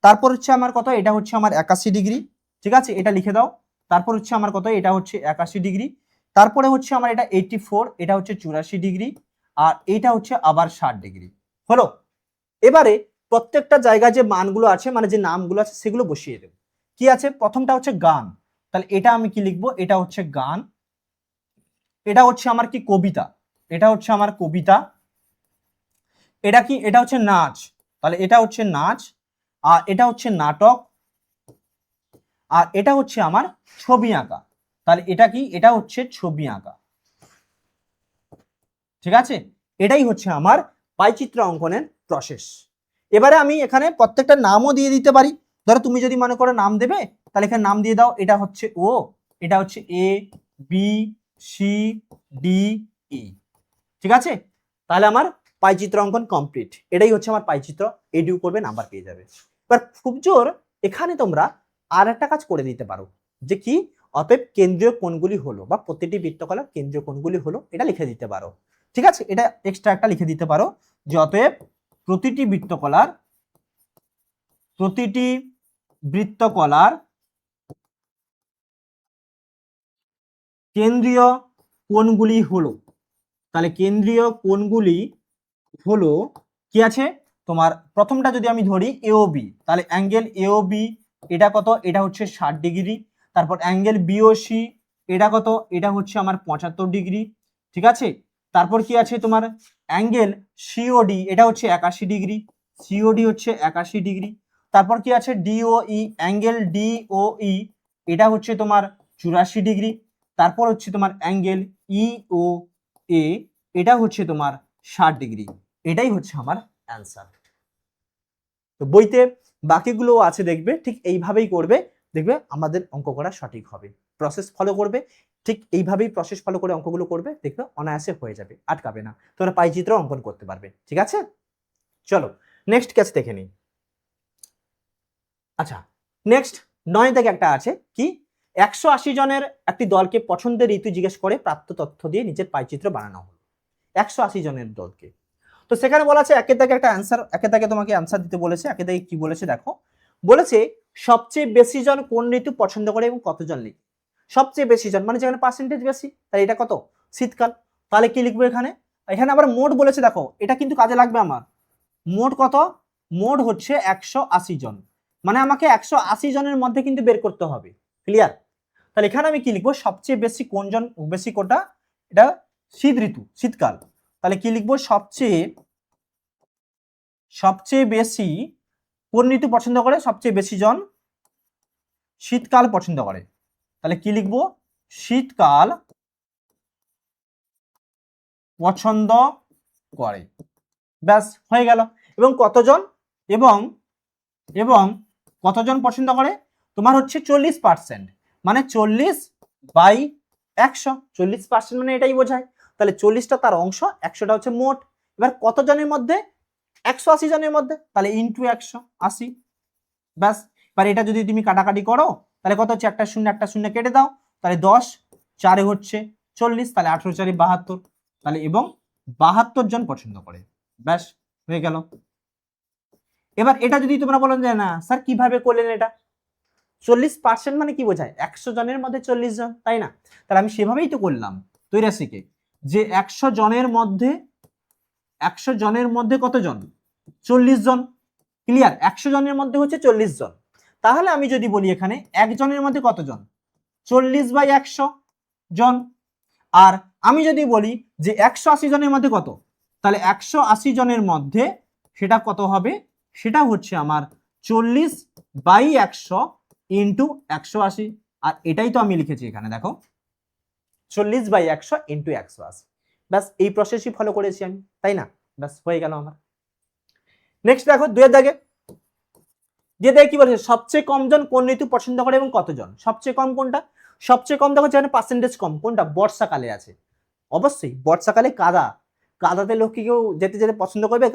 তারপর হচ্ছে আমার কত? এটা হচ্ছে আমার 81 ডিগ্রি, ঠিক আছে, এটা লিখে দাও। তারপর হচ্ছে আমার কত, এটা হচ্ছে 81 ডিগ্রি, তারপরে হচ্ছে আমার এটা 84, এটা হচ্ছে 84 ডিগ্রি, আর এটা হচ্ছে আবার 60 ডিগ্রি। হলো, এবারে প্রত্যেকটা জায়গায় যে মানগুলো আছে মানে যে নামগুলো আছে সেগুলো বসিয়ে দেব। কি আছে, প্রথমটা হচ্ছে গান, তাহলে এটা আমি কি লিখবো, এটা হচ্ছে গান। এটা হচ্ছে আমার কি, কবিতা, এটা হচ্ছে আমার কবিতা। এটা কি, এটা হচ্ছে নাচ, তাহলে এটা হচ্ছে নাচ। আর এটা হচ্ছে নাটক। আর এটা হচ্ছে আমার ছবি আঁকা, তাহলে এটা কি, এটা হচ্ছে ছবি আঁকা। ঠিক আছে, এটাই হচ্ছে আমার পাইচিত্র অঙ্কনের প্রসেস। এবারে আমি এখানে প্রত্যেকটা নামও দিয়ে দিতে পারি। ধরো তুমি যদি মনে করো নাম দেবে, তাহলে এখানে নাম দিয়ে দাও, এটা হচ্ছে ও, এটা হচ্ছে এ, বি, সি, ডি, ই। ঠিক আছে, তাহলে আমার পাইচিত্র অঙ্কন কমপ্লিট। এটাই হচ্ছে আমার পাইচিত্র, এডিউ করবে, নাম্বার পেয়ে যাবে। এবার খুব জোর এখানে তোমরা আর একটা কাজ করে দিতে পারো, যে কি, অতএব কেন্দ্রীয় কোণগুলি হলো, বা প্রতিটি বৃত্তকলার কেন্দ্রীয় কোণগুলি হলো, এটা লিখে দিতে পারো। ঠিক আছে, এটা এক্সট্রা একটা লিখে দিতে পারো, যে অতএব প্রতিটি বৃত্তকলার কেন্দ্রীয় কোণগুলি হলো, তাহলে কেন্দ্রীয় কোণগুলি হলো কি আছে তোমার, প্রথমটা যদি আমি ধরি এওবি, তাহলে অ্যাঙ্গেল এওবি এটা কত, এটা হচ্ছে 60 ডিগ্রি। তারপর অ্যাঙ্গেল বিওসি এটা কত, এটা হচ্ছে আমার 75 ডিগ্রি। ঠিক আছে, তারপর কি আছে তোমার অ্যাঙ্গেল সিওডি, এটা হচ্ছে 81 ডিগ্রি, সিওডি হচ্ছে 81 ডিগ্রি। তারপর কি আছে ডিওই, অ্যাঙ্গেল ডিওই এটা হচ্ছে তোমার 84 ডিগ্রি। তারপর হচ্ছে তোমার অ্যাঙ্গেল ইও এ এটা হচ্ছে তোমার 60 ডিগ্রি। এটাই হচ্ছে আমার অ্যান্সার। তো বইতে বাকিগুলো আছে দেখবে, ঠিক এইভাবেই করবে, দেখবে আমাদের অঙ্ক করা সঠিক হবে। প্রসেস ফলো করবে, ঠিক এইভাবেই প্রসেস ফলো করে অঙ্কগুলো করবে, দেখবে অনায়াসে হয়ে যাবে, আটকাবে না, তোমরা পাইচিত্র অঙ্কন করতে পারবে। ঠিক আছে, চলো নেক্সট ক্যাচ দেখে নিই। আচ্ছা, নেক্সট 9 থেকে একটা আছে কি, 180 জনের একটি দলকে পছন্দের ঋতু জিজ্ঞেস করে প্রাপ্ত তথ্য দিয়ে নিচের পাইচিত্র বানানো হলো। 180 জনের দলকে, তো সেখানে বলা আছে একে দাগে একটা অ্যান্সার, একে দাগে তোমাকে অ্যান্সার দিতে বলেছে। একে দাগে কি বলেছে দেখো, বলেছে সবচেয়ে বেশি জন কোন ঋতু পছন্দ করে এবং কতজন লিখে। সবচেয়ে বেশি জন মানে যেখানে পার্সেন্টেজ বেশি, তাই এটা কত, শীতকাল। তাহলে কি লিখবো এখানে, এখানে আবার মোট বলেছে, দেখো এটা কিন্তু কাজে লাগবে আমার। মোট কত, মোট হচ্ছে 180 জন, মানে আমাকে 180 জনের মধ্যে কিন্তু বের করতে হবে। ক্লিয়ার, তাহলে এখানে আমি কি লিখবো, সবচেয়ে বেশি কোনজন, বেশি কোটা, এটা শীত ঋতু, শীতকাল। তাহলে কি লিখবো, সবচেয়ে বেশি কোন ঋতু পছন্দ করে, সবচেয়ে বেশি জন শীতকাল পছন্দ করে। তাহলে কি লিখবো, শীতকাল পছন্দ করে। ব্যাস হয়ে গেল। এবং কতজন, এবং এবং কতজন পছন্দ করে, তোমার হচ্ছে 40%, মানে 40/100, 40% মানে এটাই বোঝায়। তাহলে 40টা তার অংশ, 100টা হচ্ছে মোট। এবার কতজনের মধ্যে, 180 জনের মধ্যে, তাহলে ইন্টু 180। ব্যাস, এবার এটা যদি তুমি কাটাকাটি করো, তাহলে কত হচ্ছে, একটা শূন্য কেটে দাও, তাহলে 10, 4 হচ্ছে 40, তাহলে 18 4 72, তাহলে এবং 72 জন পছন্দ করে। ব্যাস হয়ে গেল। এবার এটা যদি তোমরা বলো যে না স্যার কিভাবে করলেন এটা, 40% মানে কি বোঝায়, 100 জনের মধ্যে 40 জন, তাই না? তাহলে আমি সেভাবেই তো করলাম তৈরাশিকে, যে 100 জনের মধ্যে কতজন, 40 জন। ক্লিয়ার, 100 জনের মধ্যে হচ্ছে 40 জন। তাহলে আমি যদি বলি এখানে একজনের মধ্যে কতজন, 40/100 জন। আর আমি যদি বলি যে 180 জনের মধ্যে কত, তাহলে 180 জনের মধ্যে সেটা কত হবে, সেটা হচ্ছে আমার 40/100 ইন্টু 180। আর এটাই তো আমি লিখেছি এখানে, দেখো 40/100 ইন্টু 180। ব্যাস এই প্রসেসই ফলো করেছি আমি, তাই না? ব্যাস হয়ে গেল আমার। নেক্সট দেখো 2 এর দাগে, যে দেখে কি বলেছে, সবচেয়ে কম জন কোন ঋতু পছন্দ করে এবং কতজন। সবচেয়ে কম কোনটা, সবচেয়ে কম দেখো যেখানে পার্সেন্টেজ কম, কোনটা, বর্ষাকালে আছে। অবশ্যই বর্ষাকালে কাদাতে লোক কি কেউ যেতে যেতে পছন্দ করবে,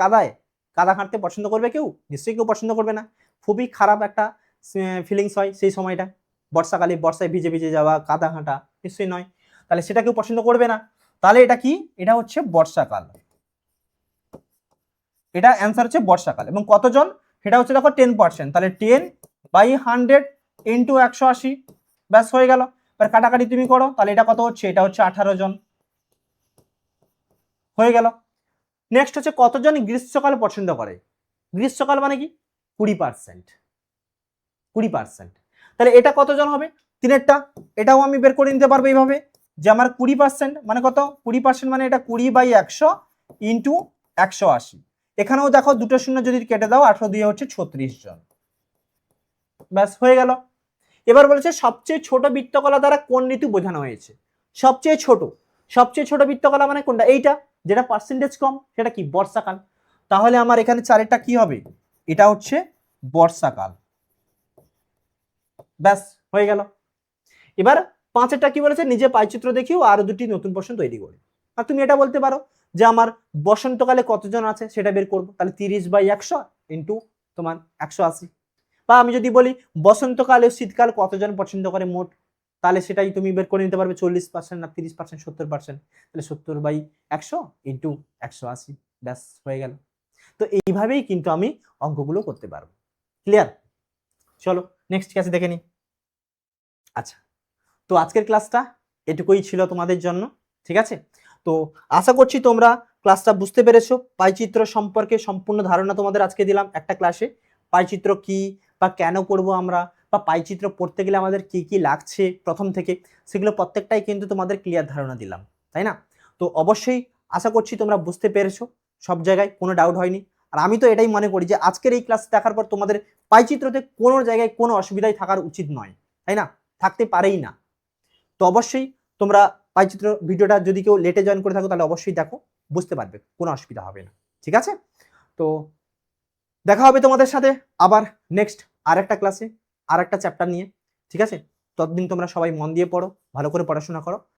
কাদা হাঁটতে পছন্দ করবে কেউ, নিশ্চয়ই কেউ পছন্দ করবে না। খুবই খারাপ একটা ফিলিংস হয় সেই সময়টা, বর্ষাকালে বর্ষায় ভিজে ভিজে যাওয়া, কাদা হাঁটা, নিশ্চয়ই নয়। তাহলে সেটা কেউ পছন্দ করবে না। তাহলে এটা কি, এটা হচ্ছে বর্ষাকাল, এটা অ্যান্সার হচ্ছে বর্ষাকাল। এবং কতজন, সেটা হচ্ছে দেখো 10%, তাহলে 10/100 ইন্টু 180, ব্যাস হয়ে গেল। এবার কাটাকাটি তুমি করো, তাহলে এটা কত হচ্ছে, এটা হচ্ছে 18 জন, হয়ে গেল। নেক্সট হচ্ছে কতজন গ্রীষ্মকাল পছন্দ করে। গ্রীষ্মকাল মানে কি 20%, 20%। তাহলে এটা কতজন হবে, তিনেরটা, এটাও আমি বের করে নিতে পারবো এইভাবে যে আমার 20% মানে কত, 20% মানে এটা 20/100 ইন্টু 180। এখানেও দেখো দুটো শূন্য যদি কেটে দাও, 18 দিয়ে হচ্ছে 36 জন, ব্যাস হয়ে গেল। এবার বলেছে সবচেয়ে ছোট বৃত্তকলা দ্বারা কোন ঋতু বোঝানো হয়েছে। সবচেয়ে ছোট বৃত্তকলা মানে কোনটা, এইটা যেটা পার্সেন্টেজ কম, সেটা কি বর্ষাকাল। তাহলে আমার এখানে চারেরটা কি হবে, এটা হচ্ছে বর্ষাকাল, ব্যাস হয়ে গেল। এবার পাঁচেরটা কি বলেছে, নিজে পাইচিত্র দেখিও আর দুটি নতুন প্রশ্ন তৈরি করে। আর তুমি এটা বলতে পারো যে আমার বসন্তকালে কতজন আছে সেটা বের করবো, তাহলে 30/100 ইন্টু তোমার 180। বা আমি যদি বলি বসন্তকাল ও শীতকাল কতজন পছন্দ করে মোট, তাহলে সেটাই তুমি বের করে নিতে পারবে 40% না 30%, 70%, তাহলে 70/100 ইন্টু 180, ব্যাস হয়ে গেল। তো এইভাবেই কিন্তু আমি অঙ্কগুলো করতে পারবো। ক্লিয়ার? চলো নেক্সট ক্লাসে দেখে নিই। আচ্ছা, তো আজকের ক্লাসটা এটুকুই ছিল তোমাদের জন্য, ঠিক আছে। তো আশা করছি তোমরা ক্লাসটা বুঝতে পেরেছো। পাইচিত্র সম্পর্কে সম্পূর্ণ ধারণা তোমাদের আজকে দিলাম একটা ক্লাসে। পাইচিত্র কি বা কেন করব আমরা, বা পাইচিত্র পড়তে গেলে আমাদের কি কি লাগছে প্রথম থেকে, সেগুলো প্রত্যেকটাই কিন্তু তোমাদের ক্লিয়ার ধারণা দিলাম, তাই না। তো অবশ্যই আশা করছি তোমরা বুঝতে পেরেছো, সব জায়গায় কোনো ডাউট হয়নি। আর আমি তো এটাই মনে করি যে আজকের এই ক্লাস দেখার পর তোমাদের পাইচিত্রতে কোনো জায়গায় কোনো অসুবিধাই থাকার উচিত নয়, তাই না, থাকতে পারেই না। তো অবশ্যই তোমরা পাইচিত্র ভিডিওটা যদি কেউ লেটে জয়েন করে থাকো তাহলে অবশ্যই দেখো, বুঝতে পারবে, কোনো অসুবিধা হবে না, ঠিক আছে। তো দেখা হবে তোমাদের সাথে আবার নেক্সট আরেকটা ক্লাসে আরেকটা চ্যাপ্টার নিয়ে, ঠিক আছে। ততদিন তোমরা সবাই মন দিয়ে পড়ো, ভালো করে পড়াশোনা করো।